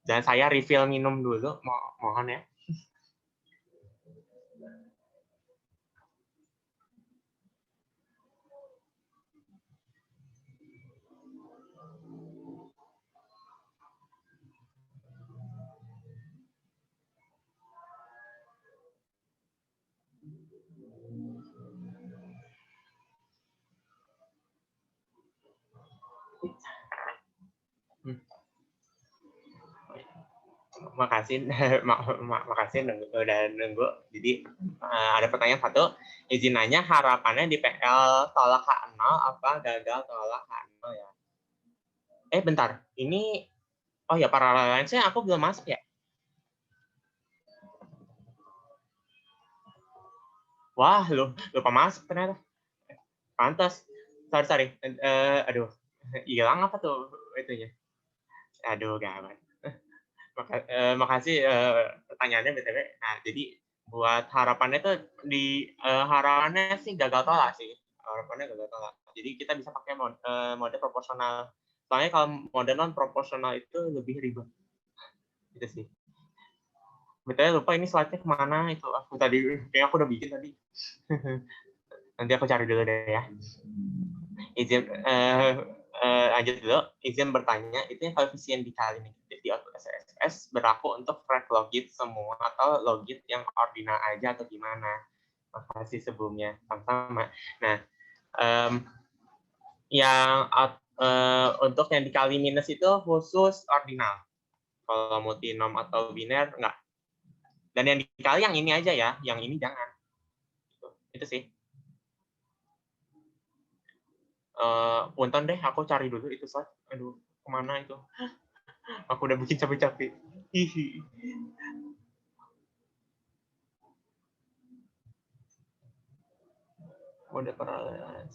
Dan saya refill minum dulu, mohon ya. Makasih udah nunggu. Jadi ada pertanyaan satu, izin nanya harapannya di PL tolak H0 apa gagal tolak H0 ya? Bentar, ini paralelnya aku belum masuk ya? Wah, lupa masuk ternyata. Pantas. Sorry. Aduh, hilang apa tuh itunya? Aduh, gawat. Makasih pertanyaannya BTW. Nah, jadi buat harapannya tuh harapannya sih gagal tolak sih. Harapannya gagal tolak. Jadi kita bisa pakai mode proporsional. Soalnya kalau mode non proporsional itu lebih ribet. Gitu sih. BTW lupa ini slide-nya kemana itu. Kayaknya aku udah bikin tadi. Nanti aku cari dulu deh ya. Izin lanjut dulu. Izin bertanya, itu yang koefisien dikali negatif di output SPSS berlaku untuk track logit semua atau logit yang ordinal aja atau gimana? Makasih sebelumnya. Sama-sama. Nah, untuk yang dikali minus itu khusus ordinal. Kalau multinom atau biner, enggak. Dan yang dikali yang ini aja ya, yang ini jangan. Itu sih. Punten deh, aku cari dulu itu slide. Aduh, kemana itu? Aku udah bikin capek-capek. Mode paralel.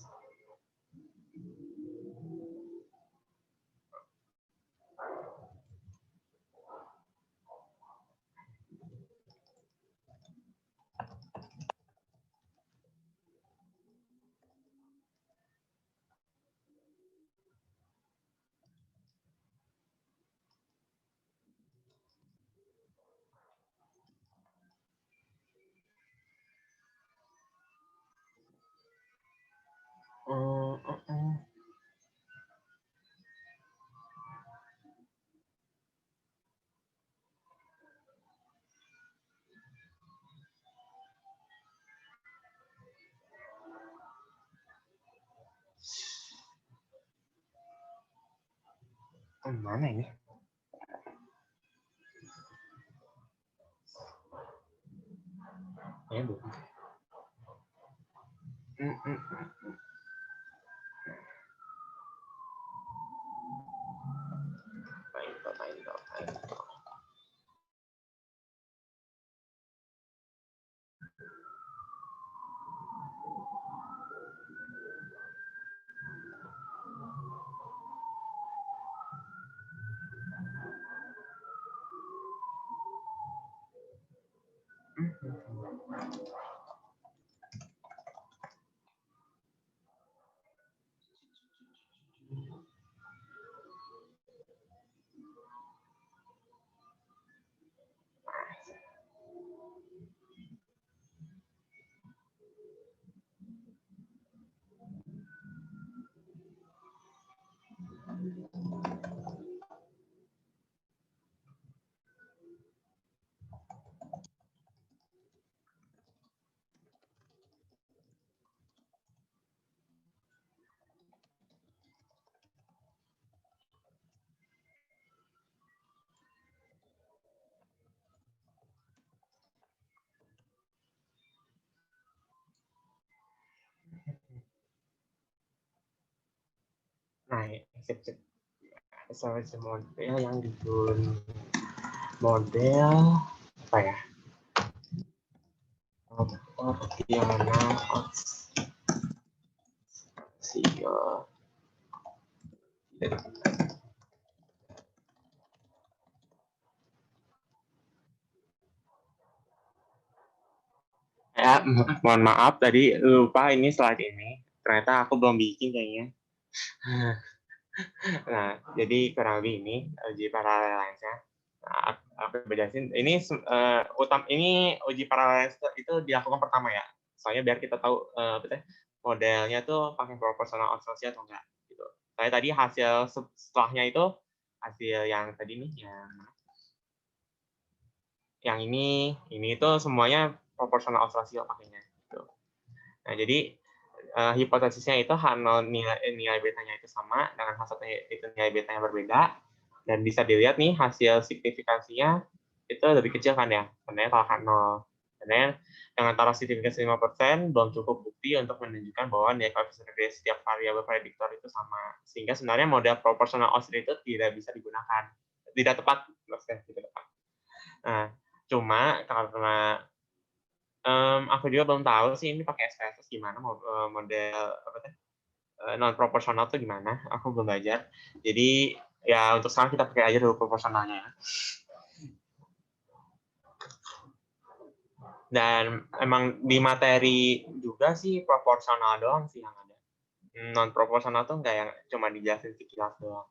Mana ini? Ya, bukan. Baik. Nah, sip. Soal model yang digunakan model apa ya? Proporsional oscillation. Ya, mohon maaf tadi lupa ini slide ini. Ternyata aku belum bikin kayaknya. Nah, jadi kurang lebih ini uji paralelnya. Nah, aku jelasin. Ini ini uji paralel itu dilakukan pertama ya. Soalnya biar kita tahu modelnya tuh pakai proporsional oscillation atau enggak gitu. Saya tadi hasil setelahnya itu hasil yang tadi nih yang ini itu semuanya proporsional oscillation pakainya gitu. Nah, jadi hipotesisnya itu H0 nilai betanya itu sama dengan H1 itu nilai betanya berbeda, dan bisa dilihat nih hasil signifikansinya itu lebih kecil kan ya, sebenarnya kalau H0. Sebenarnya dengan taruh signifikansi 5% belum cukup bukti untuk menunjukkan bahwa nilai koefisien regresi setiap variabel prediktor itu sama, sehingga sebenarnya model proportional oscillator tidak bisa digunakan, tidak tepat maksudnya tidak tepat. Nah, cuma karena aku juga belum tahu sih ini pakai SPSS gimana model non proporsional tuh gimana. Aku belum belajar. Jadi ya untuk sekarang kita pakai aja dulu proporsionalnya ya. Dan emang di materi juga sih proporsional doang sih yang ada. Non proporsional tuh nggak yang cuma dijelasin sekilas doang.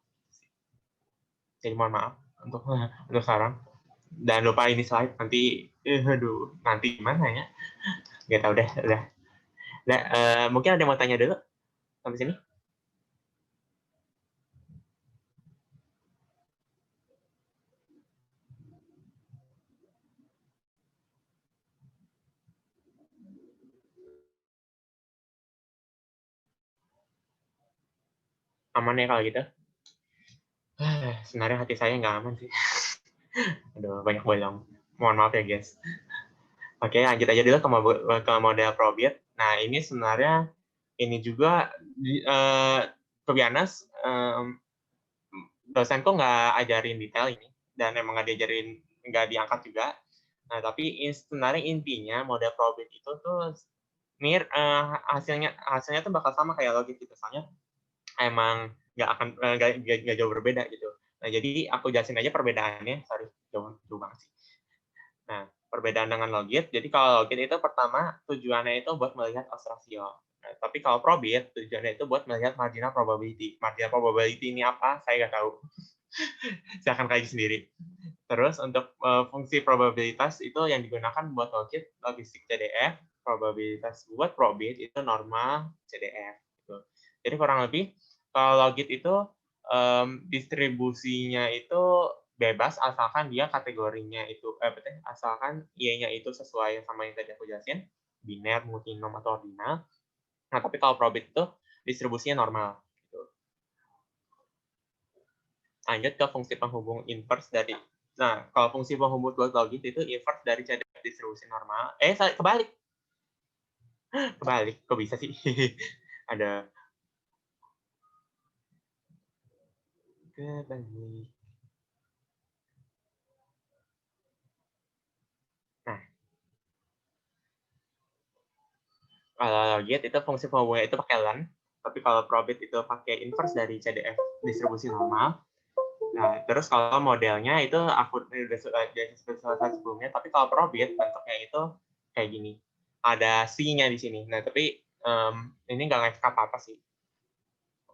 Jadi mohon maaf untuk sekarang. Dan lupa ini slide nanti nanti gimana ya? Gak tahu deh, udah. Nah, mungkin ada yang mau tanya dulu sampai sini? Aman ya kalau gitu? Sebenarnya hati saya nggak aman sih. Aduh, banyak bolong. Mohon maaf ya, guys. Oke, lanjut aja dulu ke model probit. Nah, ini sebenarnya ini juga to be honest, dosenku nggak ajarin detail ini, dan emang nggak diangkat juga. Nah, tapi sebenarnya intinya model probit itu tuh hasilnya tuh bakal sama kayak logit gitu. Soalnya emang nggak jauh berbeda gitu. Nah, jadi aku jelasin aja perbedaannya. Sorry, jauh banget sih. Nah, perbedaan dengan logit, jadi kalau logit itu pertama tujuannya itu buat melihat odds ratio. Nah, tapi kalau probit tujuannya itu buat melihat marginal probability. Marginal probability ini apa? Saya nggak tahu. Saya akan kaji sendiri. Terus untuk fungsi probabilitas itu yang digunakan buat logit, logistik CDF, probabilitas buat probit itu normal CDF. Gitu. Jadi kurang lebih kalau logit itu distribusinya itu bebas asalkan dia kategorinya itu asalkan Y-nya itu sesuai sama yang tadi aku jelasin, biner, multinom atau ordinal. Nah, tapi kalau probit itu distribusinya normal gitu. Lanjut ke fungsi penghubung inverse dari. Nah, kalau fungsi penghubung dua logit itu inverse dari CDF distribusi normal. Kebalik. Kebalik. Kok bisa sih? Ada kebalik. Nah, kalau logit itu fungsi penghubungnya itu pakai len, tapi kalau probit itu pakai inverse dari CDF distribusi normal. Nah, terus kalau modelnya itu aku udah selesai sebelumnya, tapi kalau probit bentuknya itu kayak gini. Ada C-nya di sini. Nah, tapi ini nggak ngefek apa-apa sih.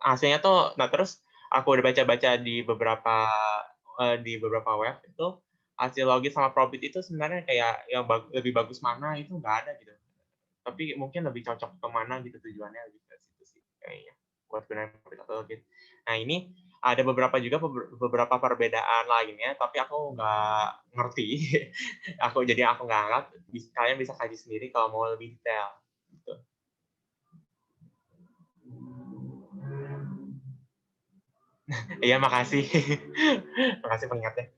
Hasilnya tuh, nah terus aku udah baca-baca di beberapa web itu hasil logit sama probit itu sebenarnya kayak yang lebih bagus mana itu nggak ada gitu. Tapi mungkin lebih cocok ke mana gitu tujuannya lebih ke situ sih kayaknya buat gunain probit atau logit. Nah ini ada beberapa perbedaan lainnya, tapi aku nggak ngerti. Aku nggak anggap. Kalian bisa kaji sendiri kalau mau lebih detail. Gitu. Iya, makasih. Makasih pengingatnya.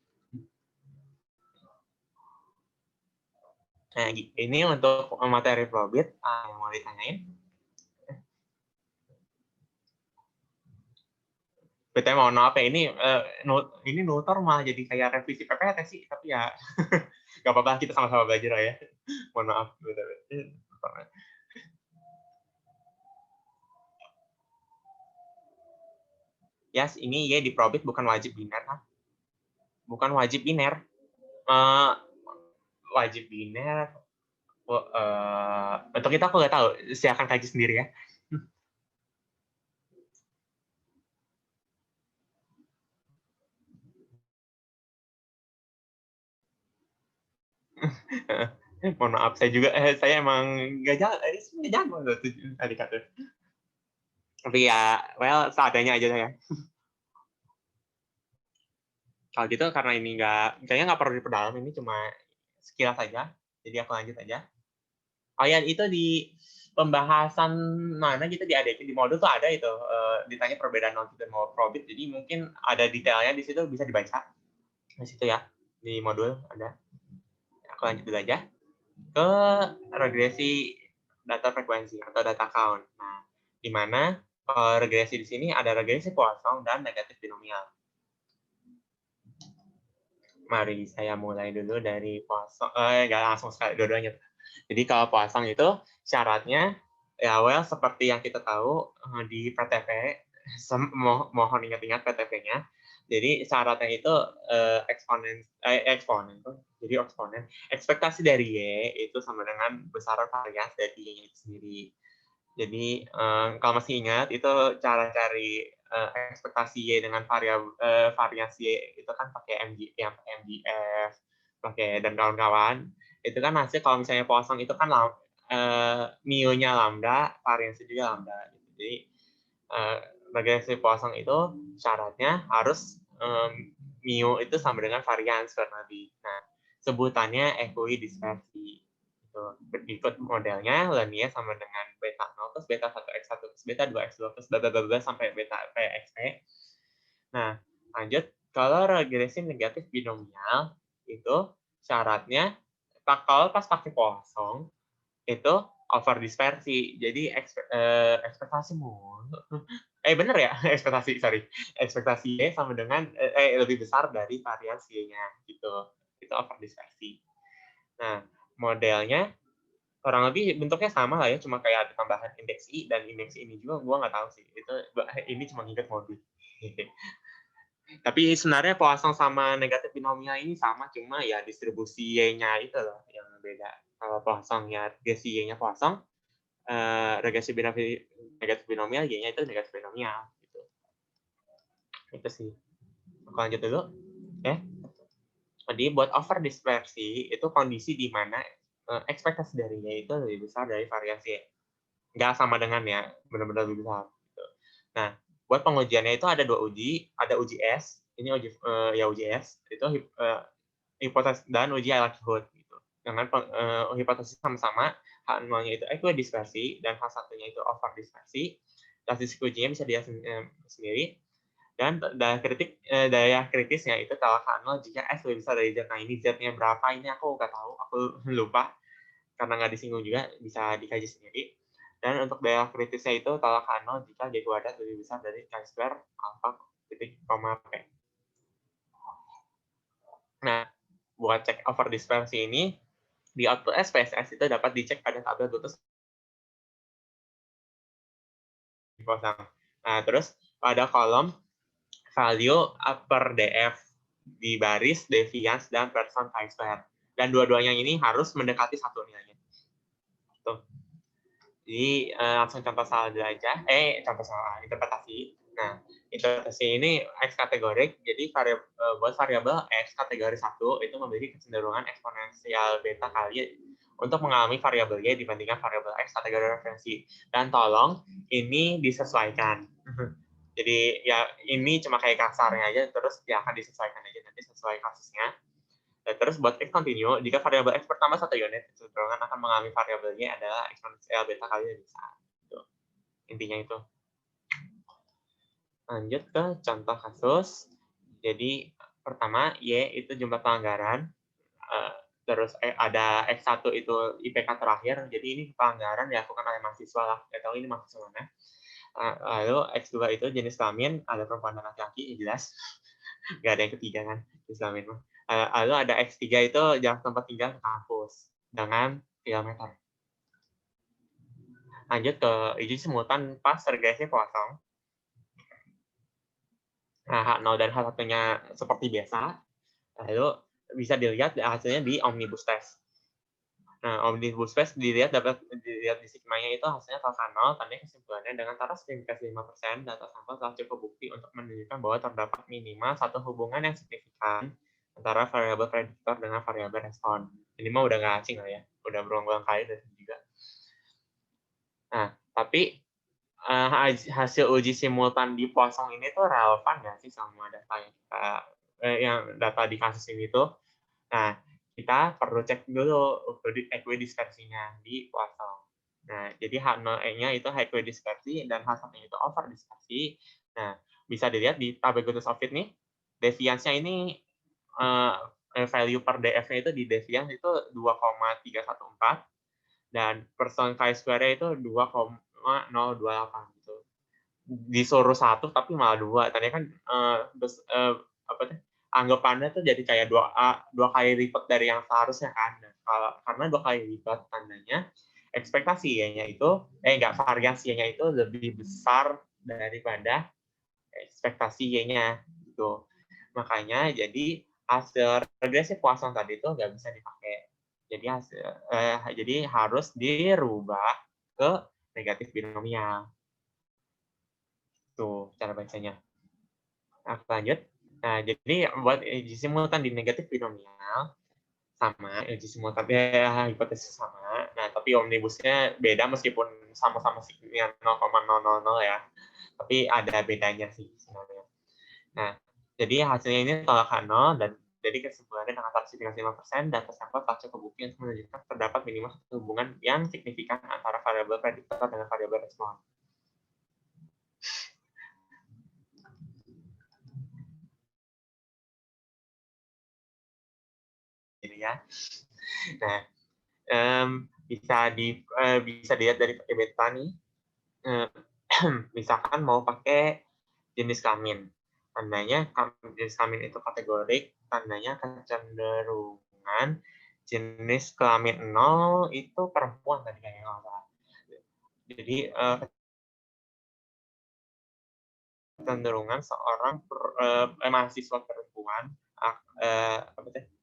Nah, ini untuk materi probit yang mau ditanyain. BTW mohon maaf ya, ini nutor malah jadi kayak revisi PPT sih, tapi ya nggak apa-apa, kita sama-sama belajar lah ya. Mohon maaf. Yes, ini ya di probit bukan wajib biner. Bukan wajib biner. Wajib biner. Untuk itu aku nggak tahu, silakan kaji sendiri ya. Mohon maaf, saya emang nggak jago loh tadi kata. Tapi ya, well, seadanya aja saya. Kalau gitu karena ini kayaknya nggak perlu diperdalam, ini cuma sekilas saja. Jadi aku lanjut aja. Oh ya, itu di pembahasan mana gitu di ADC, di modul tuh ada itu, ditanya perbedaan non dan probit, jadi mungkin ada detailnya di situ bisa dibaca. Di situ ya, di modul ada. Aku lanjut dulu aja ke regresi data frekuensi atau data count. Nah, di mana regresi di sini ada regresi Poisson dan negatif binomial. Mari saya mulai dulu dari Poisson. Nggak langsung sekali dua-duanya. Jadi kalau Poisson itu syaratnya ya seperti yang kita tahu di PTP, mohon ingat-ingat PTP-nya. Jadi syaratnya itu eksponen tuh. Jadi eksponen. Ekspektasi dari Y itu sama dengan besaran varians dari Y-nya itu sendiri. Jadi kalau masih ingat itu cara cari ekspektasi Y dengan variasi Y itu kan pakai MDF, pakai dan kawan-kawan. Itu kan hasil kalau misalnya Poisson itu kan mu-nya lambda, variansi juga lambda. Jadi regresi Poisson itu syaratnya harus mu itu sama dengan varians kurang lebih. Nah, sebutannya equidispersi. Ikut modelnya linear sama dengan beta 0 plus beta 1x1 plus beta 2x2 plus bla bla bla sampai beta pxp. Nah, lanjut kalau regresi negatif binomial itu syaratnya kalau pas pakai Poisson itu over dispersi. Jadi ekspektasimu bener ya, ekspektasi Y sama dengan lebih besar dari variasinya gitu. Itu over dispersi. Nah, modelnya kurang lebih bentuknya sama lah ya, cuma kayak ada tambahan indeks I, dan indeks ini juga gue nggak tahu sih. Ini cuma ingat modul. Tapi sebenarnya Poisson sama negatif binomial ini sama, cuma ya distribusi Y-nya itu loh yang beda. Kalau Poisson ya regresi Y-nya Poisson, regresi negatif binomial Y-nya itu negatif binomial. Gitu. Itu sih. Aku lanjut dulu. Ya. Jadi buat over dispersi itu kondisi di mana ekspektasi dari Y itu lebih besar dari variasi Y. Nggak sama dengan ya, benar-benar lebih besar. Gitu. Nah, buat pengujiannya itu ada 2 uji, ada uji S, ini uji S, itu hipotesis dan uji likelihood gitu. Dengan hipotesis sama-sama H0-nya itu equidispersi dan H1-nya itu over dispersi. Statistik ujinya bisa dia sendiri. Dan daya kritisnya itu tolak nol jika S lebih besar dari Z. Nah, ini Z-nya berapa ini aku nggak tahu, aku lupa karena nggak disinggung juga, bisa dikaji sendiri. Dan untuk daya kritisnya itu tolak nol jika G kuadrat lebih besar dari K square alpha titik koma P. Nah, buat cek over dispersi ini, di output SPSS itu dapat dicek pada tabel Bluetooth kosong. Nah, terus pada kolom value per DF di baris, deviance, dan person chi-square. Dan dua-duanya ini harus mendekati satu nilainya. Tuh. Jadi langsung contoh salah aja. Contoh salah interpretasi. Nah, interpretasi ini X kategorik. Jadi buat variabel X kategori 1 itu memiliki kecenderungan eksponensial beta kali untuk mengalami variabel Y dibandingkan variabel X kategori referensi. Dan tolong ini disesuaikan. Jadi ya ini cuma kayak kasarnya aja, terus dia akan disesuaikan aja nanti sesuai kasusnya. Dan terus buat X continue, jika variabel X bertambah 1 unit, kecenderungan akan mengalami variabel Y adalah eksponensial beta kali bisa. Gitu. Intinya itu. Lanjut ke contoh kasus. Jadi pertama, Y itu jumlah pelanggaran. Terus ada X1 itu IPK terakhir. Jadi ini pelanggaran dilakukan oleh mahasiswa lah. Nggak tahu ini mahasiswa mana. Lalu X2 itu jenis kelamin, ada perempuan dan laki-laki, jelas. Nggak ada yang ketiga kan, jenis kelamin. Lalu ada X3 itu jarak tempat tinggal ke kampus dengan kilometer. Lanjut ke uji simultan pas regresi kosong. Nah, H0 dan H1-nya seperti biasa. Lalu bisa dilihat hasilnya di omnibus test. Nah, omnibus test dapat dilihat di sigmanya itu hasilnya tolak nol, tandanya kesimpulannya dengan cara signifikasi 5%, data sampel telah cukup bukti untuk menunjukkan bahwa terdapat minimal satu hubungan yang signifikan antara variabel prediktor dengan variabel respon. Ini mah udah nggak asing lah ya, udah berulang-ulang kali dari juga. Nah, tapi hasil uji simultan di Poisson ini tuh relevan nggak sih sama data yang data di kasus ini tuh? Nah, kita perlu cek dulu equidispersinya di Poisson. Nah, jadi H0E-nya itu equidispersi dan H1-nya itu over dispersi. Nah, bisa dilihat di tabel Gaussian of fit nih, deviance-nya ini value per DF-nya itu di deviance itu 2,314 dan person chi-square-nya itu 2,028 gitu. Disuruh 1 tapi malah 2. Tadinya kan anggapannya tuh jadi kayak dua kali lipat dari yang seharusnya kan. Karena 2 kali lipat tandanya ekspektasi Y-nya itu variasinya itu lebih besar daripada ekspektasi Y-nya gitu. Makanya jadi hasil regresi Poisson tadi itu nggak bisa dipakai. Jadi harus dirubah ke negatif binomial. Tuh cara bacanya. Nah, lanjut. Nah, jadi buat uji simultan di negatif binomial sama uji simultan hipotesis sama. Nah, tapi omnibusnya beda meskipun sama-sama sigma 0,000 ya. Tapi ada bedanya sih sebenarnya. Nah, jadi hasilnya ini tolak nol dan jadi kesimpulannya dengan taraf signifikan 5%, data sampel tak cukup bukti untuk menunjukkan terdapat minimal satu hubungan yang signifikan antara variabel prediktor dengan variabel respon. Jadi ya. Nah, bisa dilihat dari pakai beta nih. Misalkan mau pakai jenis kelamin. Tandanya jenis kelamin itu kategorik, tandanya kecenderungan jenis kelamin 0 itu perempuan tadi kayaknya nggak salah. Jadi kecenderungan seorang mahasiswa perempuan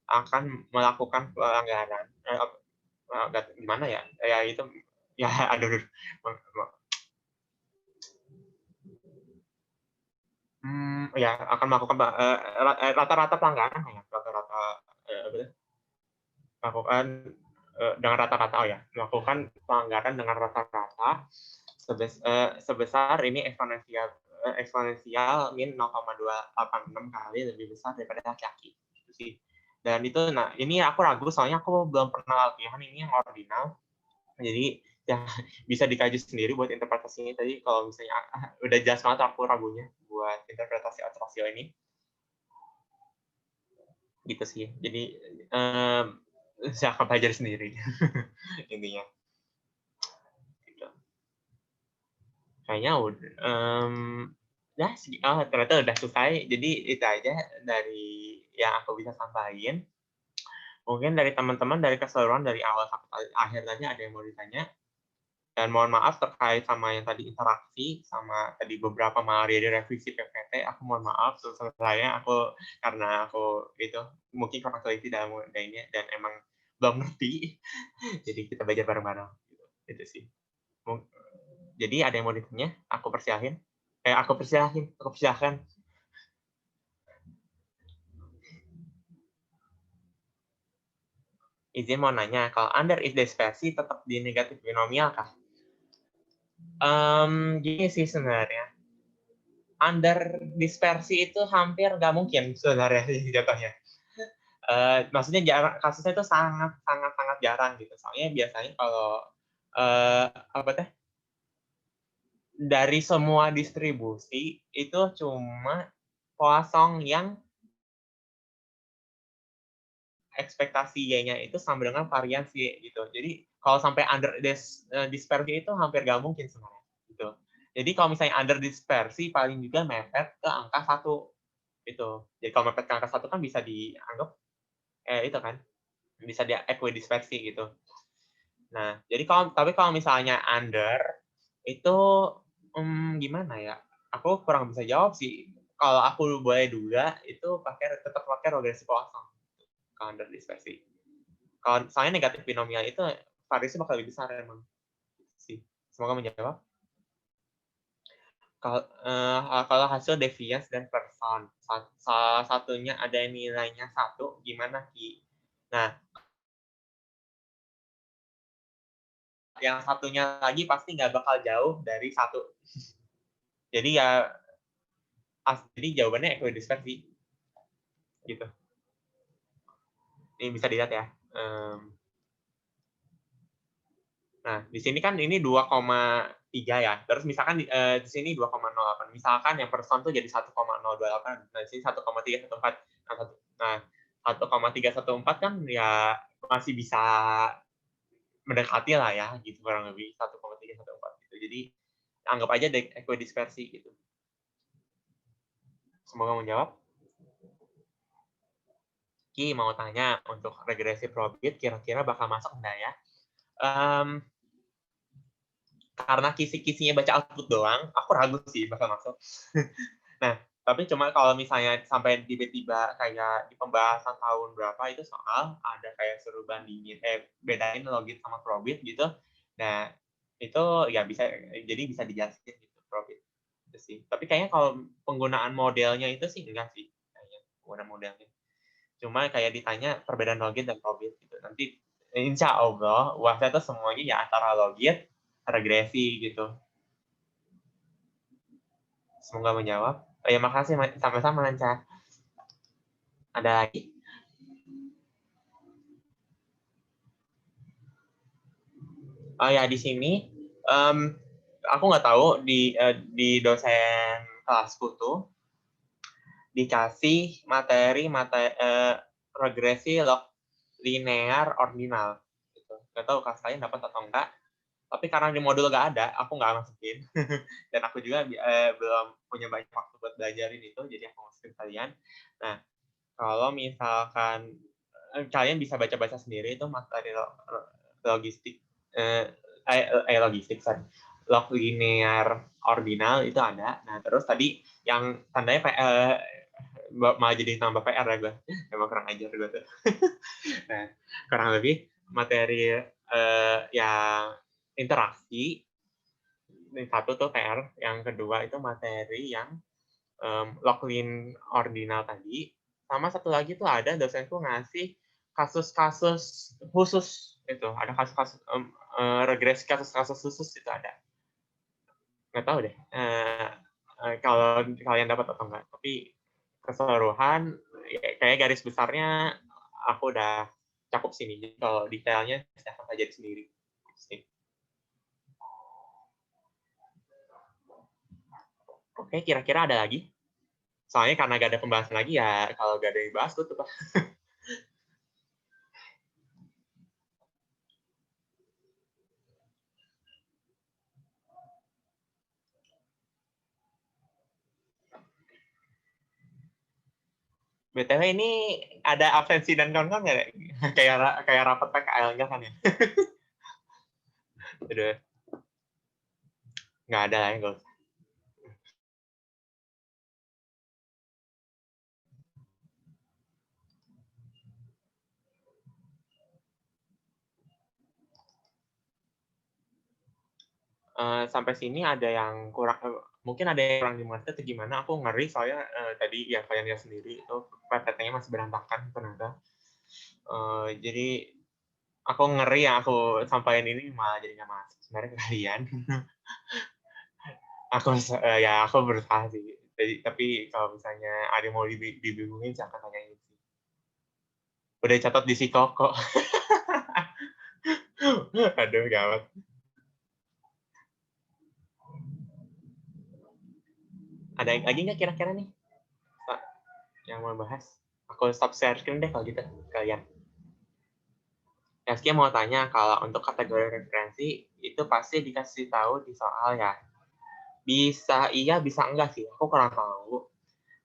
akan melakukan pelanggaran gimana ya? Ya itu ya aduh. Ya akan melakukan rata-rata pelanggaran ya, rata-rata melakukan dengan rata-rata melakukan pelanggaran dengan rata-rata sebesar ini eksponensial min 0,286 kali lebih besar daripada laki-laki. Itu sih. Dan itu, nah ini aku ragu soalnya aku belum pernah latihan ini yang ordinal. Jadi ya bisa dikaji sendiri buat interpretasinya tadi. Kalau misalnya udah jelas banget aku ragunya buat buat interpretasi out rasio ini. Gitu sih. Jadi silakan belajar sendiri intinya. Gitu. Kayaknya udah ternyata udah selesai. Jadi itu aja dari yang aku bisa sampaikan. Mungkin dari teman-teman dari keseluruhan dari awal sampai akhir tadi ada yang mau ditanya. Dan mohon maaf terkait sama yang tadi interaksi sama tadi beberapa materi revisi PPT, aku mohon maaf sebenarnya karena aku itu mungkin kurang teliti dalam ini dan emang belum ngerti. Jadi kita belajar bareng-bareng gitu. Itu sih. Jadi ada yang mau ditanya? Aku persilahkan. Izin mau nanya, kalau under is dispersi tetap di negatif binomial kah? Gini sih sebenarnya. Under dispersi itu hampir nggak mungkin sebenarnya jatuhnya. Maksudnya kasusnya itu sangat jarang gitu. Soalnya biasanya kalau dari semua distribusi itu cuma Poisson yang ekspektasi Y-nya itu sama dengan variansi gitu. Jadi kalau sampai under dispersi itu hampir nggak mungkin sebenarnya. Gitu. Jadi kalau misalnya under dispersi paling juga mepet ke angka 1 itu. Jadi kalau mepet ke angka 1 kan bisa dianggap itu kan bisa di equidispersi gitu. Nah, jadi tapi kalau misalnya under itu gimana ya? Aku kurang bisa jawab sih. Kalau aku boleh duga itu tetap pakai regresi Poisson kalau under dispersi. Kalau misalnya negatif binomial itu variasi bakal lebih besar emang sih. Semoga menjawab. Kalau hasil deviance dan person, salah satunya ada nilainya 1, gimana Ki? Nah, yang satunya lagi pasti nggak bakal jauh dari 1. Jadi ya, jadi jawabannya equidispersi. Gitu. Ini bisa dilihat ya. Nah, di sini kan ini 2,3 ya. Terus misalkan di sini 2,08. Misalkan yang person tuh jadi 1,028. Nah, di sini 1,314. Nah, 1,314 kan ya masih bisa mendekati lah ya, gitu kurang lebih 1,314 gitu. Jadi anggap aja equidispersi gitu. Semoga menjawab. Ki mau tanya untuk regresi probit kira-kira bakal masuk enggak ya? Karena kisi-kisinya baca output doang, aku ragu sih bakal masuk. Nah, tapi cuma kalau misalnya sampai tiba-tiba kayak di pembahasan tahun berapa itu soal ada kayak suruh bandingin, bedain logit sama probit gitu. Nah, itu ya jadi bisa dijelasin gitu probit. Itu sih. Tapi kayaknya kalau penggunaan modelnya itu sih enggak sih. Kayaknya penggunaan modelnya. Cuma kayak ditanya perbedaan logit dan probit gitu. Nanti insya Allah, UAS itu semuanya ya antara logit, regresi gitu. Semoga menjawab. Oh, ya makasih sama-sama Lanca. Ada lagi? Oh ya di sini aku nggak tahu di dosen kelasku tuh dikasih materi regresi log linear ordinal. Gitu. Nggak tahu kelas kalian dapat atau enggak. Tapi karena di modul nggak ada, aku nggak masukin. Dan aku juga belum punya banyak waktu buat belajarin itu, jadi aku masukin kalian. Nah, kalau misalkan kalian bisa baca-baca sendiri itu materi logistik, logistik, sorry. Log linear ordinal itu ada. Nah, terus tadi yang tandanya malah jadi nambah PR ya gue. Emang kurang ajar gue tuh. Nah, kurang lebih materi yang interaksi, ini satu tuh PR, yang kedua itu materi yang log-lin ordinal tadi, sama satu lagi tuh ada dosenku ngasih kasus-kasus khusus itu, ada kasus-kasus regresi kasus-kasus khusus itu ada. Nggak tahu deh kalau kalian dapat atau enggak, tapi keseluruhan ya, kayak garis besarnya aku udah cakup sini. Jadi kalau detailnya saya pelajari sendiri. Oke, kira-kira ada lagi? Soalnya karena gak ada pembahasan lagi ya, kalau gak ada yang bahas tutup. BTW ini ada absensi dan kawan-kawan nggak? Kayak rapat PKL nggak kan ya? Udah nggak ada lah ya, nggak usah. Sampai sini ada yang kurang, mungkin ada yang kurang dimengerti atau gimana? Aku ngeri soalnya tadi ya kalian lihat sendiri itu PPT-nya masih berantakan ternyata. Jadi aku ngeri yang aku sampaikan ini malah jadi nggak masuk sebenarnya ke kalian. Aku berusaha sih. Tapi kalau misalnya ada yang mau dibingungin, silakan tanyain sih. Udah catat di si kok. Aduh, gawat. Ada lagi nggak kira-kira nih Pak, yang mau bahas? Aku stop share screen deh kalau gitu kalian. Yazkia mau tanya kalau untuk kategori referensi itu pasti dikasih tahu di soal ya. Bisa iya, bisa enggak sih. Aku kurang tahu.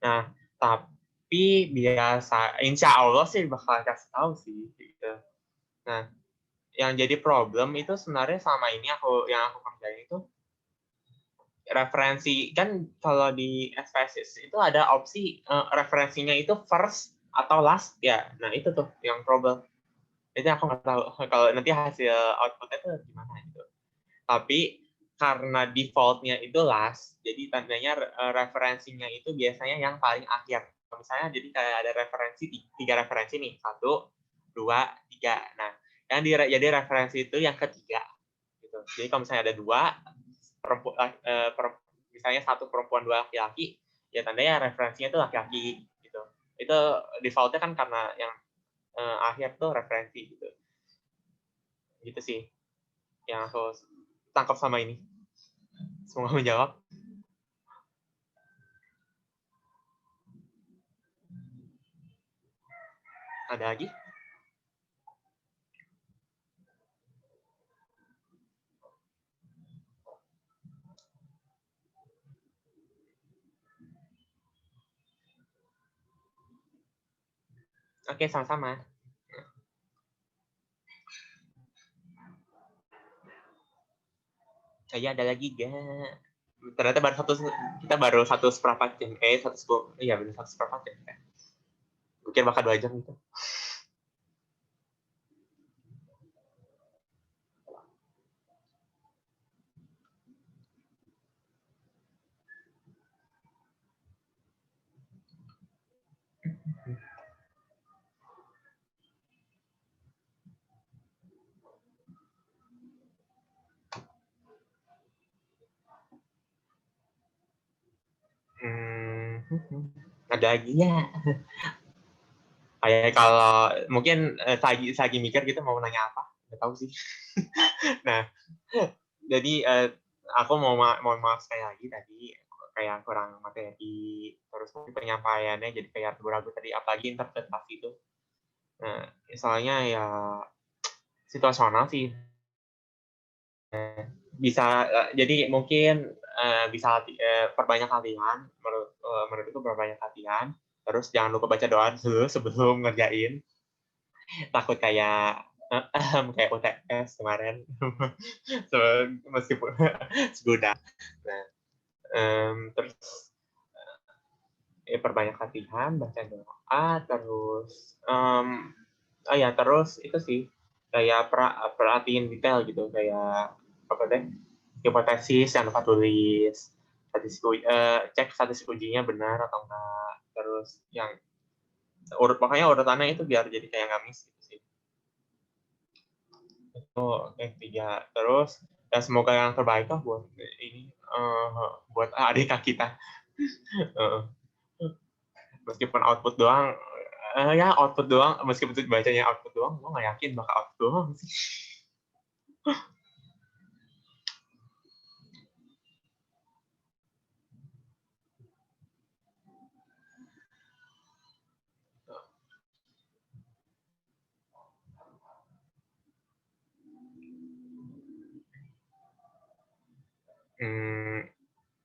Nah, tapi biasa, insya Allah sih bakal kasih tahu sih. Gitu. Nah, yang jadi problem itu sebenarnya sama ini yang aku kerjain itu referensi kan kalau di SPSS itu ada opsi referensinya itu first atau last ya. Nah itu tuh yang problem. Itu aku nggak tahu kalau nanti hasil outputnya itu gimana gitu. Tapi karena defaultnya itu last, jadi tandanya referensinya itu biasanya yang paling akhir. Misalnya jadi kayak ada referensi tiga referensi nih, 1, 2, 3. Nah, yang jadi referensi itu yang ketiga. Gitu. Jadi kalau misalnya ada dua, misalnya satu perempuan dua laki-laki, ya tandanya referensinya itu laki-laki gitu. Itu defaultnya kan karena yang akhir tuh referensi gitu. Gitu sih yang aku tangkap sama ini. Semoga menjawab. Ada lagi? Oke, sama-sama. Saya ada lagi gak? Ternyata kita baru satu seperempat jam. Iya benar satu seperempat jam. Mungkin bakal 2 jam gitu. Ada lagi ya? Kayak kalau mungkin lagi mikir gitu mau nanya apa? Nggak tahu sih. Nah, jadi aku mau maaf sekali lagi tadi kayak kurang materi, terus penyampaiannya jadi kayak ragu-ragu tadi, apalagi interpretasi itu. Nah, soalnya ya situasional sih. Bisa jadi mungkin bisa perbanyak latihan, menurutku perbanyak latihan, terus jangan lupa baca doa dulu sebelum ngerjain, takut kayak kayak UTS kemarin meskipun sudah. Nah, terus perbanyak latihan, baca doa, terus ya terus itu sih kayak perhatiin detail gitu, kayak apa deh, hipotesis yang lupa tulis, cek statistik ujinya benar atau enggak, terus yang makanya urutannya itu biar jadi kayak nggak miss gitu sih. Itu yang tiga. Terus ya semoga yang terbaik lah buat ini buat adik kita. Meskipun output doang, ya output doang, meskipun bacanya output doang, gue nggak yakin bakal output doang sih.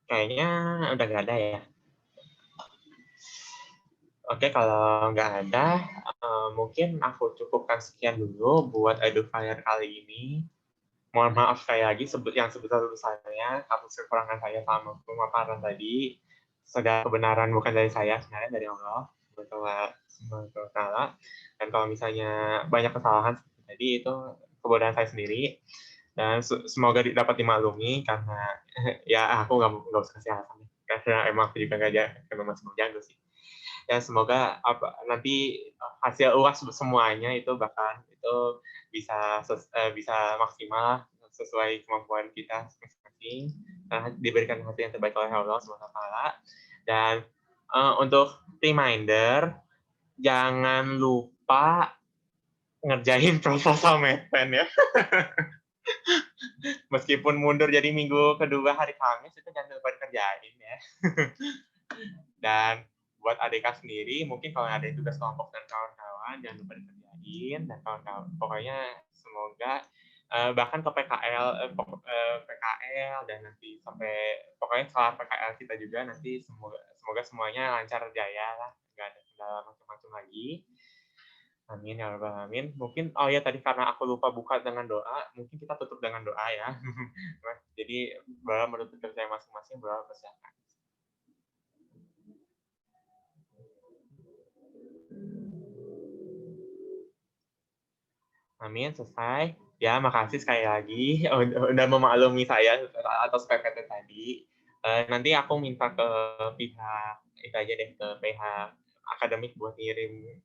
Kayaknya udah nggak ada ya. Oke, kalau nggak ada, mungkin aku cukupkan sekian dulu buat Edufire kali ini. Mohon maaf sekali lagi yang sebesar-besarnya atas kekurangan saya sama pemaparan tadi. Segala kebenaran bukan dari saya, sebenarnya dari Allah Subhanahu wa Ta'ala. Dan kalau misalnya banyak kesalahan seperti tadi, itu kebodohan saya sendiri. Dan semoga dapat dimaklumi karena ya aku nggak usah kasih alasan. Karena emang aku juga nggak masuk jago sih. Ya semoga nanti hasil UAS semuanya itu bahkan itu bisa maksimal sesuai kemampuan kita masing-masing, diberikan hasil yang terbaik oleh Allah SWT. Dan untuk reminder, jangan lupa ngerjain proposal Medpen ya. Meskipun mundur jadi minggu kedua hari Kamis, itu jangan lupa dikerjain ya. Dan buat ADK sendiri, mungkin kalau ada tugas kelompok dan kawan-kawan, jangan lupa dikerjain. Dan kawan-kawan, pokoknya semoga bahkan ke PKL dan nanti sampai pokoknya setelah PKL kita juga nanti semoga semuanya lancar jaya lah, nggak ada kendala macam-macam lagi. Amin ya rabbal alamin. Mungkin ya tadi karena aku lupa buka dengan doa, mungkin kita tutup dengan doa ya. Jadi menurut saya masing-masing berdoa persiapan. Amin, selesai. Ya, makasih sekali lagi udah memaklumi saya atas PPT tadi. Nanti aku minta ke pihak itu aja deh, ke pihak akademik buat ngirim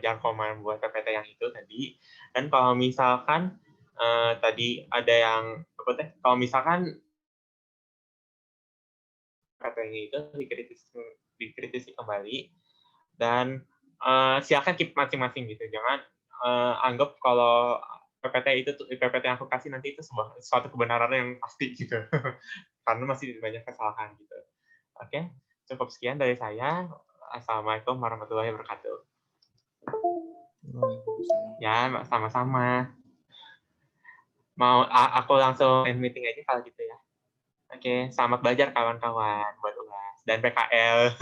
jangkauan buat PPT yang itu tadi. Dan kalau misalkan tadi ada yang kalau misalkan PPT-nya itu dikritisi kembali dan silakan keep masing-masing gitu. Jangan anggap kalau PPT yang aku kasih nanti itu suatu kebenaran yang pasti gitu. Karena masih banyak kesalahan gitu. Oke, cukup sekian dari saya. Assalamualaikum warahmatullahi wabarakatuh. Ya, sama-sama. Mau aku langsung end meeting aja kalau gitu ya. Oke, selamat belajar kawan-kawan buat UAS dan PKL.